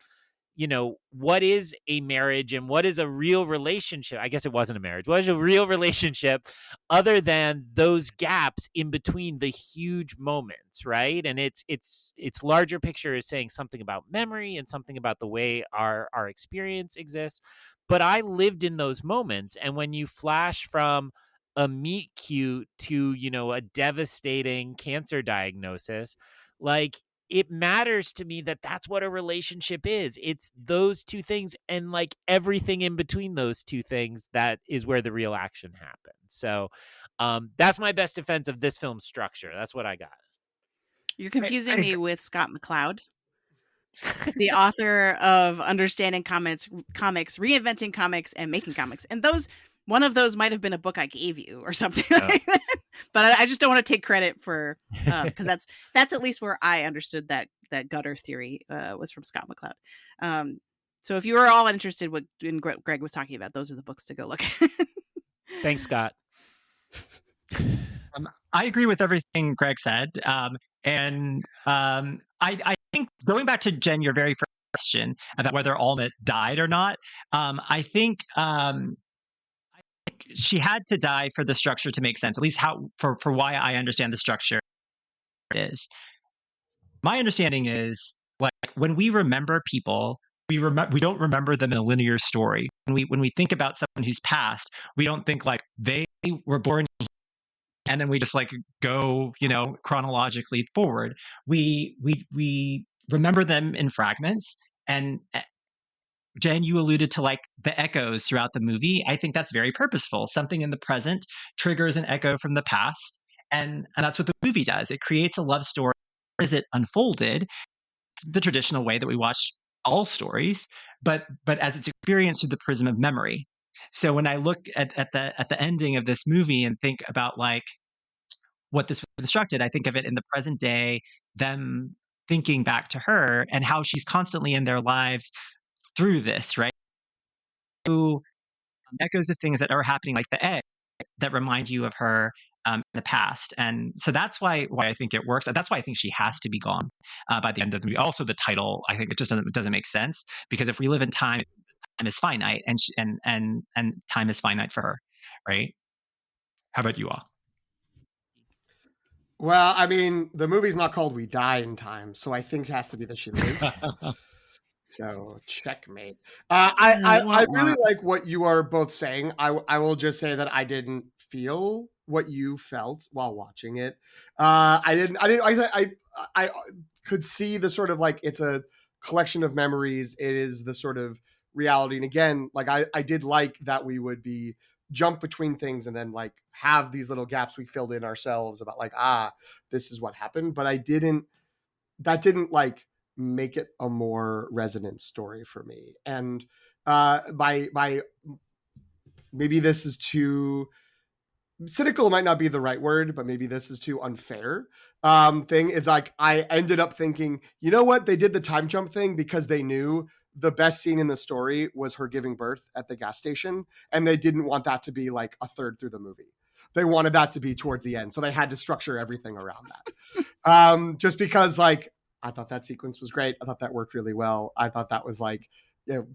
what is a marriage and what is a real relationship? I guess it wasn't a marriage. What is a real relationship other than those gaps in between the huge moments, right? And its larger picture is saying something about memory and something about the way our experience exists. But I lived in those moments. And when you flash from a meet cute to, a devastating cancer diagnosis, like, it matters to me that that's what a relationship is. It's those 2 things, and like everything in between those 2 things, that is where the real action happens. So that's my best defense of this film's structure. That's what I got. You're confusing me with Scott McCloud, the author of Understanding Comics, Reinventing Comics, and Making Comics. And one of those might have been a book I gave you or something like that. But I just don't want to take credit for, because that's at least where I understood that gutter theory was from Scott McCloud. So if you were all interested in what Greg was talking about, those are the books to go look at. Thanks, Scott. I agree with everything Greg said. And I think, going back to Jen, your very first question about whether Almut died or not, I think she had to die for the structure to make sense, at least for why I understand the structure is. My understanding is Like when we remember people, we don't remember them in a linear story. When we think about someone who's passed, we don't think like they were born and then we just like go, chronologically forward. We remember them in fragments. And Jen, you alluded to like the echoes throughout the movie. I think that's very purposeful. Something in the present triggers an echo from the past. And that's what the movie does. It creates a love story as it unfolded, the traditional way that we watch all stories, but as it's experienced through the prism of memory. So when I look at the ending of this movie and think about like what this was constructed, I think of it in the present day, them thinking back to her and how she's constantly in their lives through this, right? Through echoes of things that are happening, like the egg that remind you of her in the past. And so that's why I think it works. That's why I think she has to be gone by the end of the movie. Also, the title, I think it just doesn't make sense, because if we live in time, time is finite, and time is finite for her, right? How about you all? Well, I mean, the movie's not called We Die in Time, so I think it has to be that she lives. So checkmate. I really like what you are both saying. I will just say that I didn't feel what you felt while watching it. I could see the sort of like, it's a collection of memories. It is the sort of reality. And again, like I did like that we would be jump between things and then like have these little gaps we filled in ourselves about like, this is what happened. But that didn't like make it a more resonant story for me. And by maybe this is too cynical, might not be the right word, but maybe this is too unfair. Thing is like, I ended up thinking, you know what? They did the time jump thing because they knew the best scene in the story was her giving birth at the gas station. And they didn't want that to be like a third through the movie. They wanted that to be towards the end. So they had to structure everything around that. Just because like, I thought that sequence was great. I thought that worked really well. I thought that was like,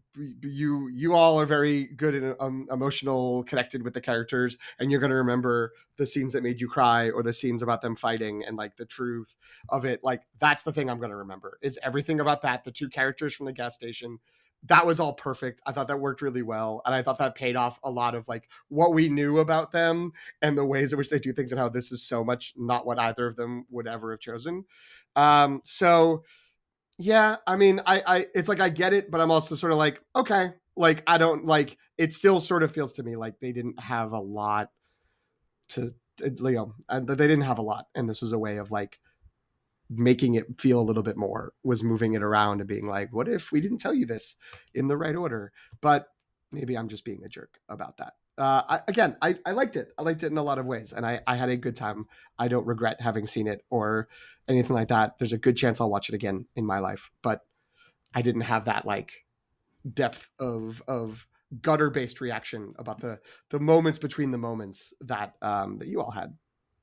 you all are very good and emotional, connected with the characters, and you're going to remember the scenes that made you cry or the scenes about them fighting and like the truth of it. Like that's the thing I'm going to remember, is everything about that. The two characters from the gas station, that was all perfect. I thought that worked really well. And I thought that paid off a lot of like what we knew about them and the ways in which they do things and how this is so much not what either of them would ever have chosen. So yeah, I mean, I it's like I get it, but I'm also sort of like, okay, like I don't like, it still sort of feels to me like they didn't have a lot to and they didn't have a lot, and this was a way of like making it feel a little bit more, was moving it around and being like, what if we didn't tell you this in the right order? But maybe I'm just being a jerk about that. I liked it. I liked it in a lot of ways, and I had a good time. I don't regret having seen it or anything like that. There's a good chance I'll watch it again in my life, but I didn't have that like depth of gutter based reaction about the moments between the moments that that you all had.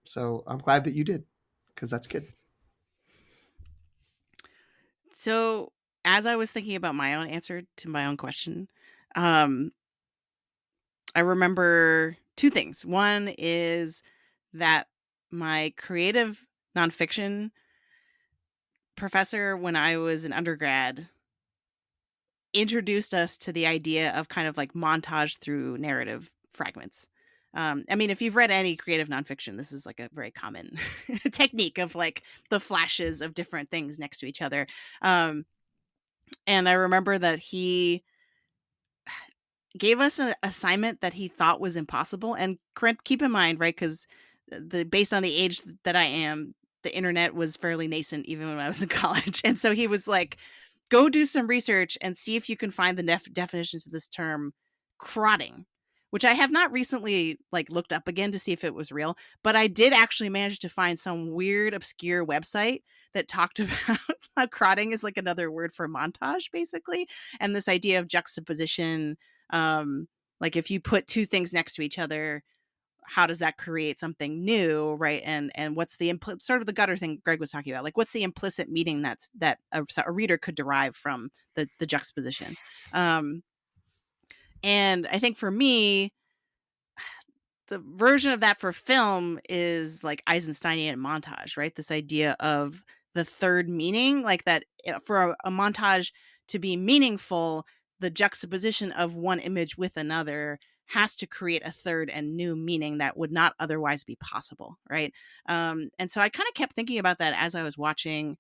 So I'm glad that you did, because that's good. So as I was thinking about my own answer to my own question, I remember two things. One is that my creative nonfiction professor, when I was an undergrad, introduced us to the idea of kind of like montage through narrative fragments. I mean, if you've read any creative nonfiction, this is like a very common technique of like the flashes of different things next to each other. And I remember that he gave us an assignment that he thought was impossible. And keep in mind, right, because based on the age that I am, the internet was fairly nascent even when I was in college. And so he was like, go do some research and see if you can find the definitions of this term crotting, which I have not recently like looked up again to see if it was real, but I did actually manage to find some weird obscure website that talked about how crotting is like another word for montage, basically, and this idea of juxtaposition. Like if you put two things next to each other, how does that create something new, right? And what's the sort of the gutter thing Greg was talking about, like what's the implicit meaning that a reader could derive from the juxtaposition. And I think for me, the version of that for film is like Eisensteinian montage, right? This idea of the third meaning, like that for a montage to be meaningful, the juxtaposition of one image with another has to create a third and new meaning that would not otherwise be possible, right? And so I kind of kept thinking about that as I was watching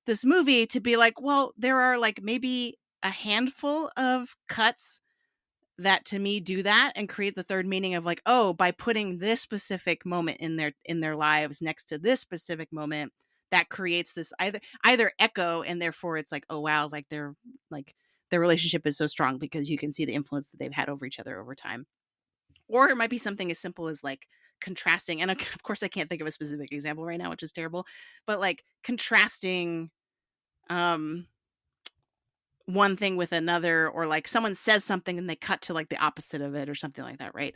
this movie, to be like, well, there are like maybe a handful of cuts that to me do that and create the third meaning of like, oh, by putting this specific moment in their lives next to this specific moment, that creates this either echo, and therefore it's like, oh wow, like their relationship is so strong because you can see the influence that they've had over each other over time. Or it might be something as simple as like contrasting, and of course I can't think of a specific example right now, which is terrible, but like contrasting one thing with another, or like someone says something and they cut to like the opposite of it or something like that, right?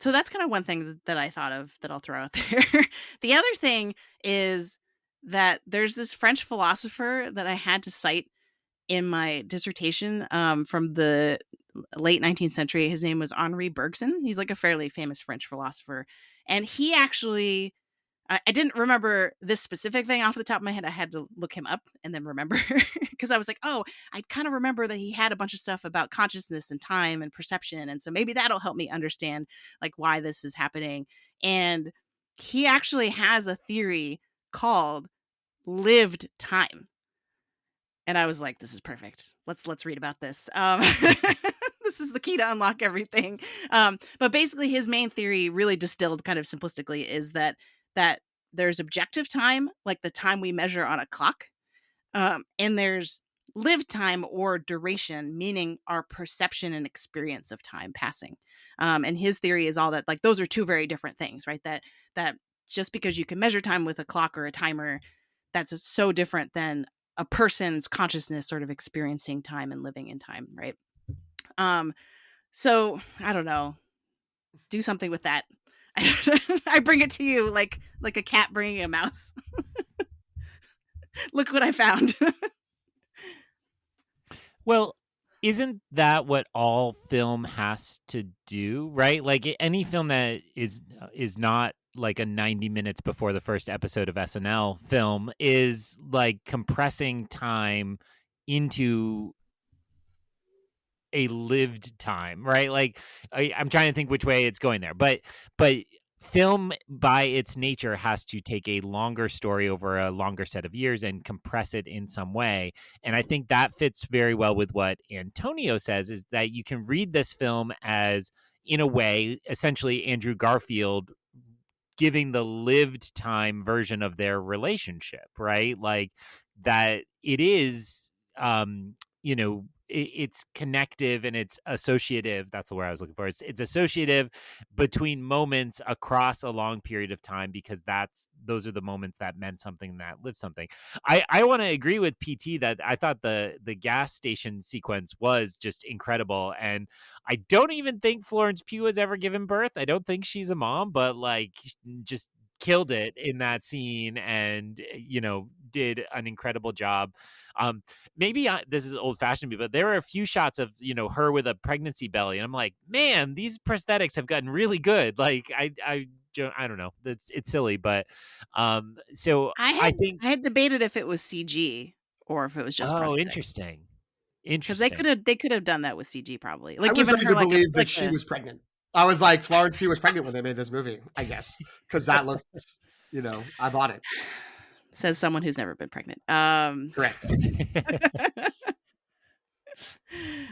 So that's kind of one thing that I thought of that I'll throw out there. The other thing is that there's this French philosopher that I had to cite in my dissertation from the late 19th century. His name was Henri Bergson. He's like a fairly famous French philosopher. And he actually, I didn't remember this specific thing off the top of my head. I had to look him up and then remember, because I was like, oh, I kind of remember that he had a bunch of stuff about consciousness and time and perception. And so maybe that'll help me understand like why this is happening. And he actually has a theory called lived time. And I was like, this is perfect. Let's read about this. This is the key to unlock everything. But basically his main theory, really distilled kind of simplistically, is that there's objective time, like the time we measure on a clock, and there's lived time or duration, meaning our perception and experience of time passing. And his theory is all that like those are two very different things, right? That just because you can measure time with a clock or a timer, that's so different than a person's consciousness sort of experiencing time and living in time, right? So I don't know, do something with that. I bring it to you like a cat bringing a mouse. Look what I found. Well, isn't that what all film has to do, right? Like any film that is not like a 90 minutes before the first episode of SNL film is like compressing time into a lived time, right? Like I'm trying to think which way it's going there, but film by its nature has to take a longer story over a longer set of years and compress it in some way. And I think that fits very well with what Antonio says, is that you can read this film as, in a way, essentially Andrew Garfield giving the lived time version of their relationship, right? Like that it is, it's connective and it's associative. That's the word I was looking for. It's associative between moments across a long period of time, because those are the moments that meant something, that lived something. I want to agree with PT that I thought the gas station sequence was just incredible. And I don't even think Florence Pugh has ever given birth. I don't think she's a mom, but like just killed it in that scene and, did an incredible job. Maybe this is old fashioned, but there were a few shots of, her with a pregnancy belly. And I'm like, man, these prosthetics have gotten really good. Like, I don't know. It's silly, but so I think I had debated if it was CG or if it was just prosthetic. Interesting. Because they could have done that with CG probably. Like, I was ready to believe that she was pregnant. I was like, Florence Pugh was pregnant when they made this movie, I guess, because that looked, I bought it. Says someone who's never been pregnant. Correct.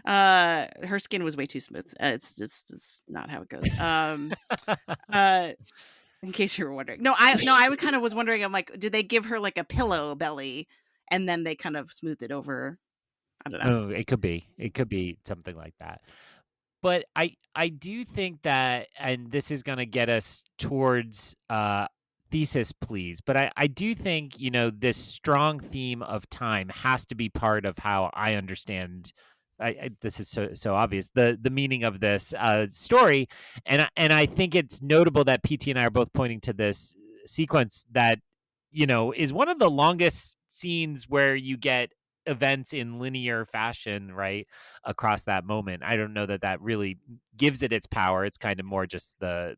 Her skin was way too smooth. It's not how it goes. In case you were wondering. No, I kind of was wondering. I'm like, did they give her like a pillow belly and then they kind of smoothed it over? I don't know. Oh, it could be something like that. But I do think that, and this is going to get us towards thesis, please. But I do think, this strong theme of time has to be part of how I understand. This is so obvious, the meaning of this story, and I think it's notable that PT and I are both pointing to this sequence that is one of the longest scenes where you get events in linear fashion, right, across that moment. I don't know that really gives it its power. It's kind of more just the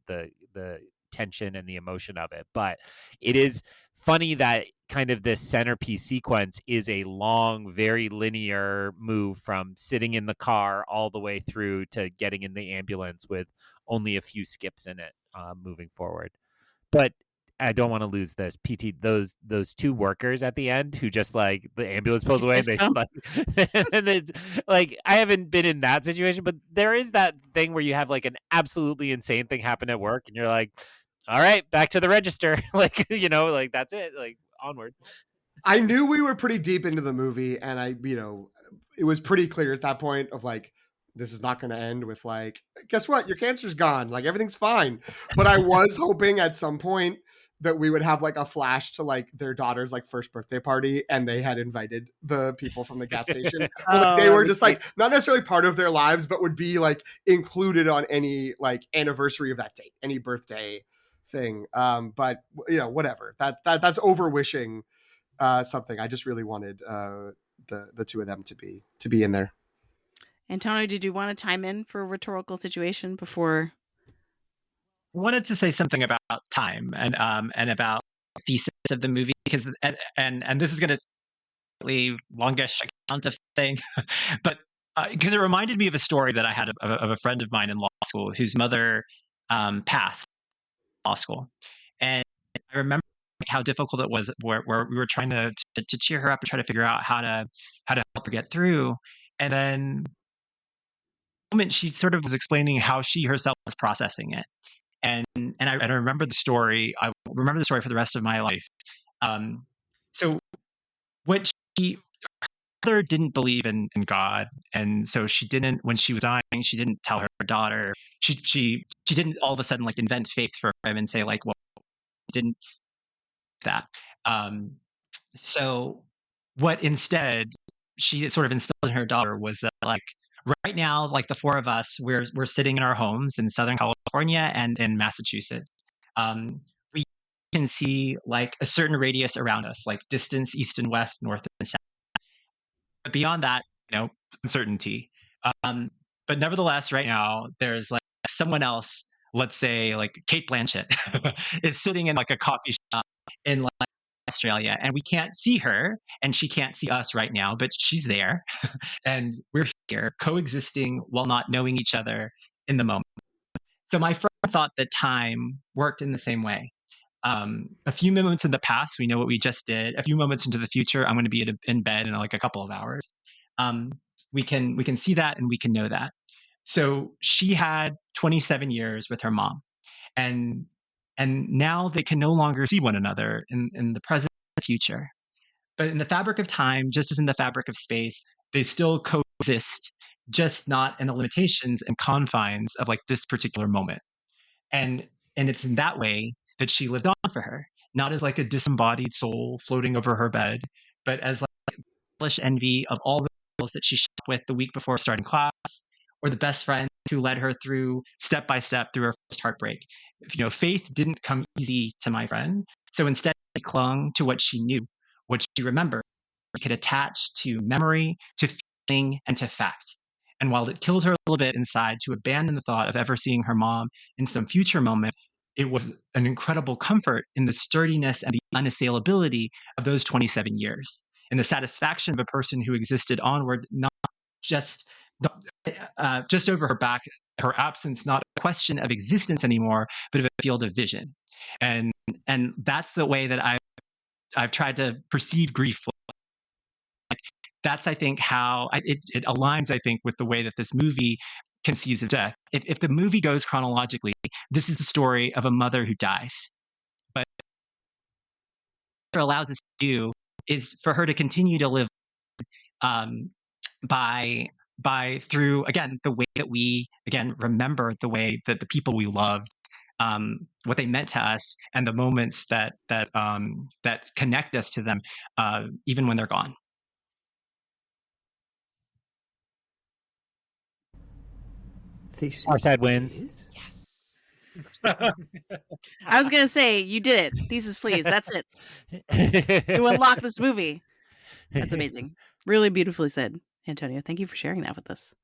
tension and the emotion of it. But it is funny that kind of this centerpiece sequence is a long, very linear move from sitting in the car all the way through to getting in the ambulance with only a few skips in it moving forward. But I don't want to lose this. PT, those two workers at the end who just like the ambulance pulls away, and they like, and it's like I haven't been in that situation, but there is that thing where you have like an absolutely insane thing happen at work, and you're like, all right, back to the register, like like that's it, like onward. I knew we were pretty deep into the movie, and it was pretty clear at that point of like, this is not going to end with like, guess what? Your cancer's gone. Like everything's fine. But I was hoping at some point that we would have like a flash to like their daughter's like first birthday party, and they had invited the people from the gas station. Like, they were just like not necessarily part of their lives, but would be like included on any like anniversary of that date, any birthday thing. But whatever. That's over wishing something. I just really wanted the two of them to be in there. Antonio, did you want to chime in for a rhetorical situation before? I wanted to say something about time and about the thesis of the movie, because and this is going to leave longish account of saying, but because it reminded me of a story that I had of a friend of mine in law school whose mother passed law school, and I remember how difficult it was where we were trying to cheer her up and try to figure out how to help her get through, and then the moment she sort of was explaining how she herself was processing it. And I remember the story. I remember the story for the rest of my life. So what her mother didn't believe in God, and so she didn't, when she was dying, she didn't tell her daughter. She didn't all of a sudden like invent faith for him and say like, well, didn't that. So what instead she sort of instilled in her daughter was that like, right now, like the four of us, we're sitting in our homes in Southern California and in Massachusetts. We can see like a certain radius around us, like distance, east and west, north and south. But beyond that, uncertainty. But nevertheless, right now, there's like someone else, let's say like Kate Blanchett, is sitting in like a coffee shop in like Australia, and we can't see her and she can't see us right now, but she's there and we're here coexisting while not knowing each other in the moment. So my friend thought that time worked in the same way. A few moments in the past, we know what we just did. A few moments into the future, I'm going to be in bed in like a couple of hours. We can see that and we can know that. So she had 27 years with her mom, and now they can no longer see one another in the present and future. But in the fabric of time, just as in the fabric of space, they still coexist, just not in the limitations and confines of like this particular moment. And it's in that way that she lived on for her, not as like a disembodied soul floating over her bed, but as like hellish envy of all the girls that she shopped with the week before starting class, or the best friend who led her through step by step through her first heartbreak. Faith didn't come easy to my friend. So instead, she clung to what she knew, what she remembered. She could attach to memory, to feeling, and to fact. And while it killed her a little bit inside to abandon the thought of ever seeing her mom in some future moment, it was an incredible comfort in the sturdiness and the unassailability of those 27 years, and the satisfaction of a person who existed onward, not just over her back, her absence, not a question of existence anymore, but of a field of vision. And that's the way that I've tried to perceive grief. Like, that's, I think, how it aligns, I think, with the way that this movie conceives of death. If the movie goes chronologically, this is the story of a mother who dies. But what it allows us to do is for her to continue to live by through, again, the way that we, again, remember the way that the people we loved, what they meant to us, and the moments that connect us to them, even when they're gone. Our side wins. Yes. I was going to say, you did it. Thesis, please. That's it. You unlock this movie. That's amazing. Really beautifully said, Antonio. Thank you for sharing that with us.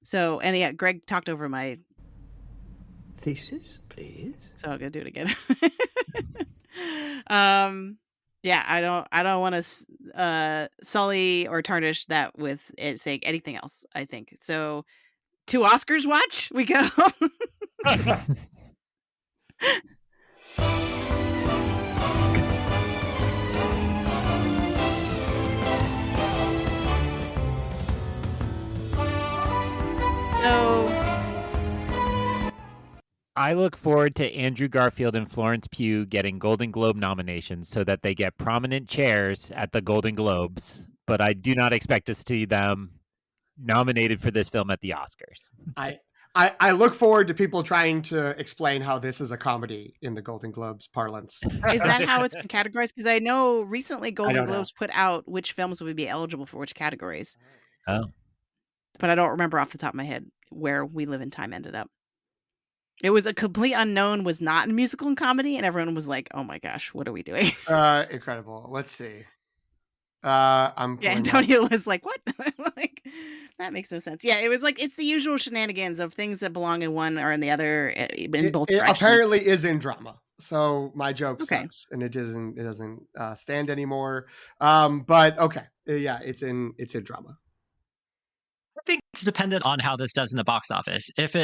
So, and yeah, Greg talked over my thesis, please. So I'm going to do it again. Yeah, I don't want to sully or tarnish that with it saying anything else, I think. So, to Oscars watch, we go. So, I look forward to Andrew Garfield and Florence Pugh getting Golden Globe nominations so that they get prominent chairs at the Golden Globes, but I do not expect to see them nominated for this film at the Oscars. I look forward to people trying to explain how this is a comedy in the Golden Globes parlance. is that how it's been categorized? Because I know recently Golden don't know. Globes put out which films would be eligible for which categories. Oh. But I don't remember off the top of my head where We Live in Time ended up. It was a complete unknown, was not in musical and comedy, and everyone was like, "Oh my gosh, what are we doing?" Incredible. Let's see. Antonio was like, "What?" Like, that makes no sense. Yeah, it was like it's the usual shenanigans of things that belong in one or in the other in both directions. It apparently is in drama. So my joke Okay. sucks, and it doesn't stand anymore. But okay, yeah, it's in drama. I think it's dependent on how this does in the box office. If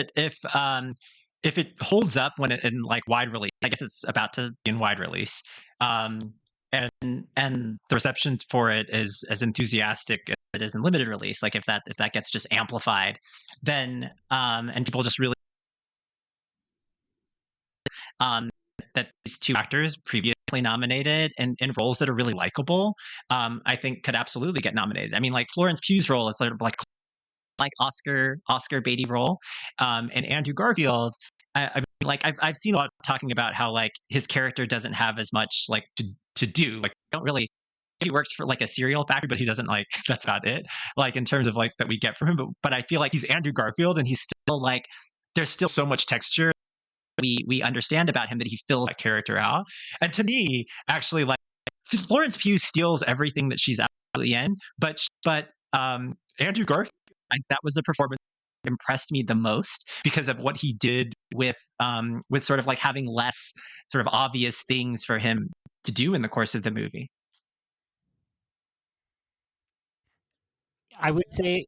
it holds up when it in like wide release, I guess it's about to be in wide release, and the reception for it is as enthusiastic as it is in limited release. Like if that gets just amplified, then and people just really that these two actors previously nominated in roles that are really likable, I think could absolutely get nominated. I mean, like Florence Pugh's role is sort of like Oscar Beatty role, and Andrew Garfield. I mean, like I've seen a lot talking about how like his character doesn't have as much like to do. Like don't really. He works for like a cereal factory, but he doesn't like. That's about it. Like in terms of like that we get from him. But I feel like he's Andrew Garfield, and he's still like there's still so much texture we understand about him that he fills that character out. And to me, actually, like Florence Pugh steals everything that she's absolutely in, but Andrew Garfield, that was the performance that impressed me the most because of what he did with sort of like having less sort of obvious things for him to do in the course of the movie. I would say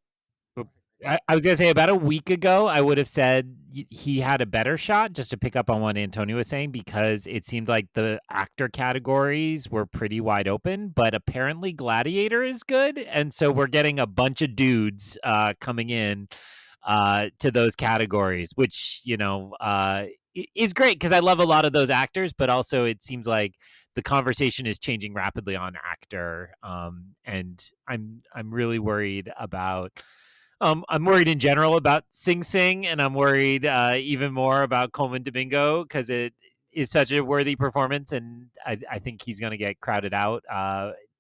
I was going to say about a week ago, I would have said he had a better shot, just to pick up on what Antonio was saying, because it seemed like the actor categories were pretty wide open, but apparently Gladiator is good. And so we're getting a bunch of dudes coming in to those categories, which, is great because I love a lot of those actors, but also it seems like the conversation is changing rapidly on actor. And I'm really worried about... I'm worried in general about Sing Sing, and I'm worried even more about Coleman Domingo because it is such a worthy performance, and I think he's going to get crowded out,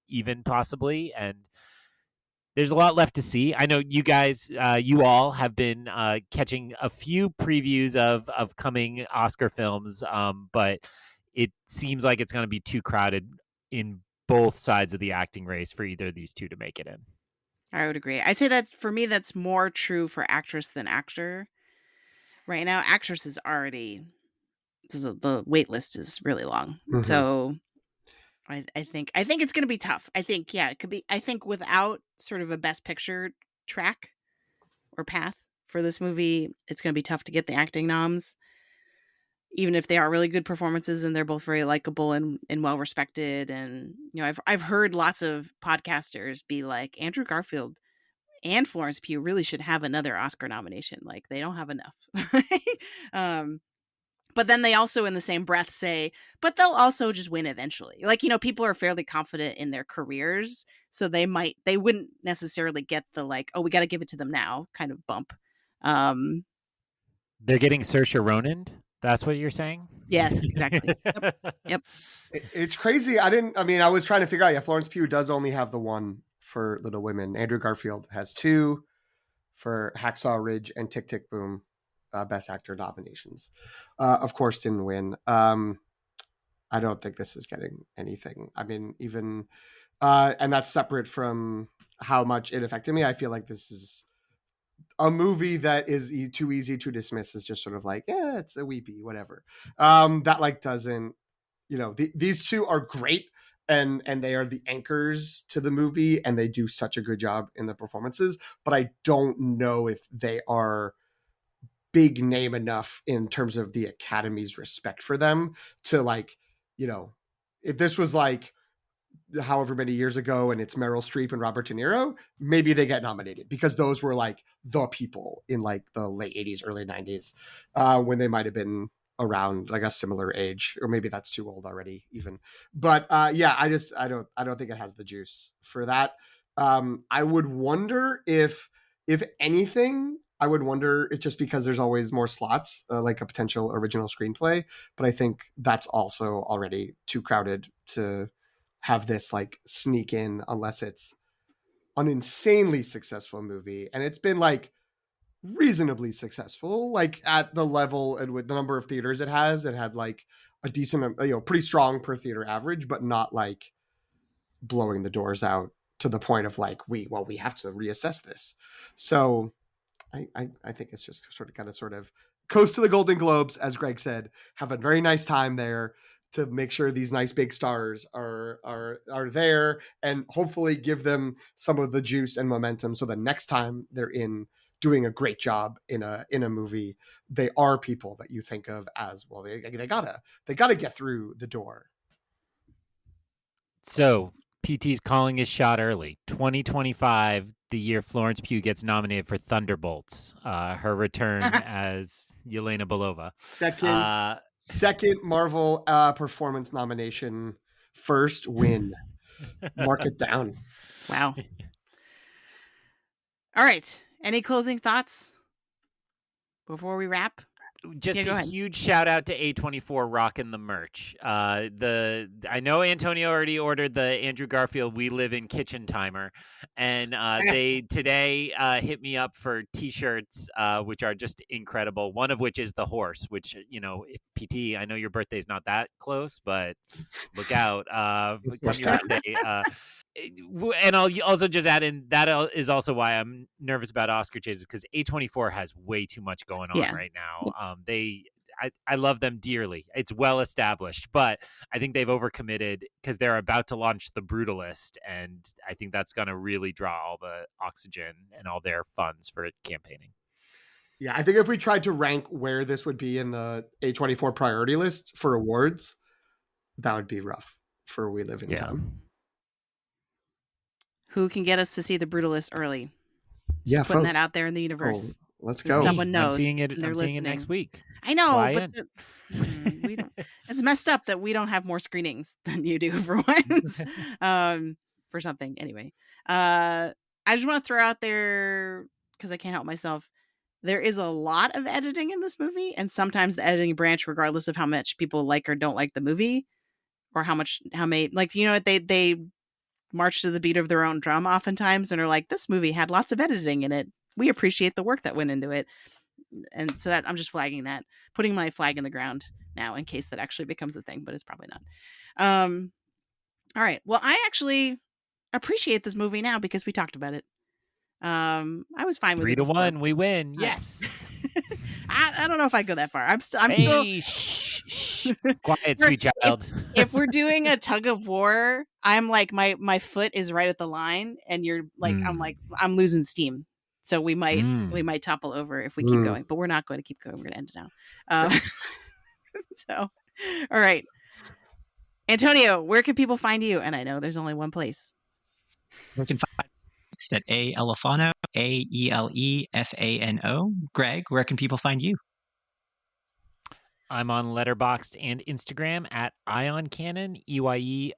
even possibly. And there's a lot left to see. I know you guys, you all have been catching a few previews of coming Oscar films, but it seems like it's going to be too crowded in both sides of the acting race for either of these two to make it in. I would agree. I say that's for me. That's more true for actress than actor. Right now, actress is already the wait list is really long. Mm-hmm. So I think it's going to be tough. I think it could be. I think without sort of a best picture track or path for this movie, it's going to be tough to get the acting noms. Even if they are really good performances and they're both very likable and well respected. And, I've heard lots of podcasters be like, Andrew Garfield and Florence Pugh really should have another Oscar nomination. Like they don't have enough. But then they also in the same breath say, but they'll also just win eventually. Like, people are fairly confident in their careers. So they wouldn't necessarily get the like, oh, we got to give it to them now kind of bump. They're getting Saoirse Ronan. That's what you're saying? Yes, exactly. Yep. It's crazy. I was trying to figure out, Florence Pugh does only have the one for Little Women. Andrew Garfield has two for Hacksaw Ridge and Tick, Tick, Boom, Best Actor nominations. Of course, didn't win. I don't think this is getting anything. I mean, even, and that's separate from how much it affected me. I feel like this is a movie that is too easy to dismiss as just sort of like, it's a weepy, whatever. That like doesn't, these two are great and they are the anchors to the movie, and they do such a good job in the performances, but I don't know if they are big name enough in terms of the Academy's respect for them to, like, you know, if this was like however many years ago and it's Meryl Streep and Robert De Niro, maybe they get nominated, because those were like the people in like the late 80s, early 90s, when they might have been around like a similar age, or maybe that's too old already even. But yeah, I don't think it has the juice for that. I would wonder if anything, I would wonder it's just because there's always more slots, like a potential original screenplay. But I think that's also already too crowded to have this like sneak in, unless it's an insanely successful movie. And it's been like reasonably successful, like at the level and with the number of theaters it had like a decent, pretty strong per theater average, but not like blowing the doors out to the point of like, we have to reassess this. So I think it's just sort of coast to the Golden Globes, as Greg said, have a very nice time there to make sure these nice big stars are there, and hopefully give them some of the juice and momentum, so the next time they're in doing a great job in a movie, they are people that you think of as, well, they gotta get through the door. So PT's calling his shot early. 2025, the year Florence Pugh gets nominated for Thunderbolts, her return as Yelena Belova. Second Marvel performance nomination, first win. Mark it down. Wow. All right. Any closing thoughts before we wrap? Just a huge shout out to A24 rocking the merch. I know Antonio already ordered the Andrew Garfield "We Live in Kitchen" timer, and they today hit me up for T-shirts, which are just incredible. One of which is the horse, which, PT, I know your birthday's not that close, but look out, come your birthday. And I'll also just add in, that is also why I'm nervous about Oscar chases, because A24 has way too much going on right now. I love them dearly. It's well established, but I think they've overcommitted because they're about to launch The Brutalist, and I think that's going to really draw all the oxygen and all their funds for campaigning. Yeah, I think if we tried to rank where this would be in the A24 priority list for awards, that would be rough for We Live in Time. Who can get us to see The Brutalist early? Yeah, putting that out there in the universe. Let's go. Someone knows. I'm seeing it next week. I know, but we don't. It's messed up that we don't have more screenings than you do for once. For something anyway. I just want to throw out there, because I can't help myself, there is a lot of editing in this movie, and sometimes the editing branch, regardless of how much people like or don't like the movie, or how many, like, they march to the beat of their own drum oftentimes and are like, this movie had lots of editing in it. We appreciate the work that went into it. And so that I'm just flagging that, putting my flag in the ground now in case that actually becomes a thing, but it's probably not. All right. Well, I actually appreciate this movie now because we talked about it. I was fine with 3-1. We win. Yes. I don't know if I go that far. I'm still. Shh. Quiet, sweet child. If we're doing a tug of war, I'm like, my foot is right at the line, and you're like, I'm losing steam. So we might topple over if we keep going, but we're not going to keep going. We're going to end it now. So, all right, Antonio, where can people find you? And I know there's only one place. You can find us at Elefano, AELEFANO. Greg, where can people find you? I'm on Letterboxd and Instagram at IonCanon,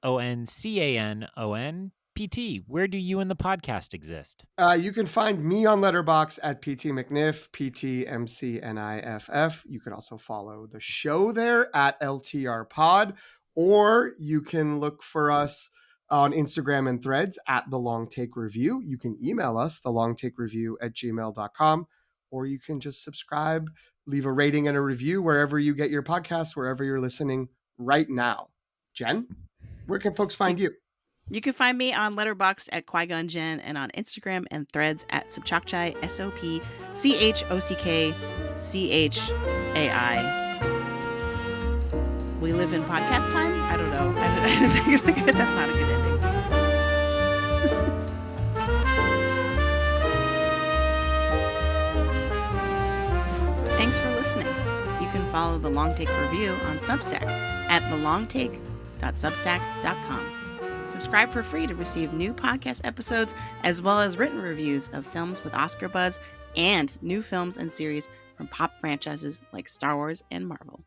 EYEONCANON. PT, where do you and the podcast exist? You can find me on Letterboxd at PT McNiff, PTMCNIFF. You can also follow the show there at LTR Pod, or you can look for us on Instagram and Threads at The Long Take Review. You can email us, thelongtakereview@gmail.com, or you can just subscribe, leave a rating and a review wherever you get your podcasts, wherever you're listening right now. Jen, where can folks find you? You can find me on Letterboxd at Qui-Gon Jen, and on Instagram and Threads at Sopchockchai, SOPCHOCKCHAI. We live in podcast time? I don't know. I think that's not a good ending. Thanks for listening. You can follow The Long Take Review on Substack at thelongtake.substack.com. Subscribe for free to receive new podcast episodes as well as written reviews of films with Oscar buzz and new films and series from pop franchises like Star Wars and Marvel.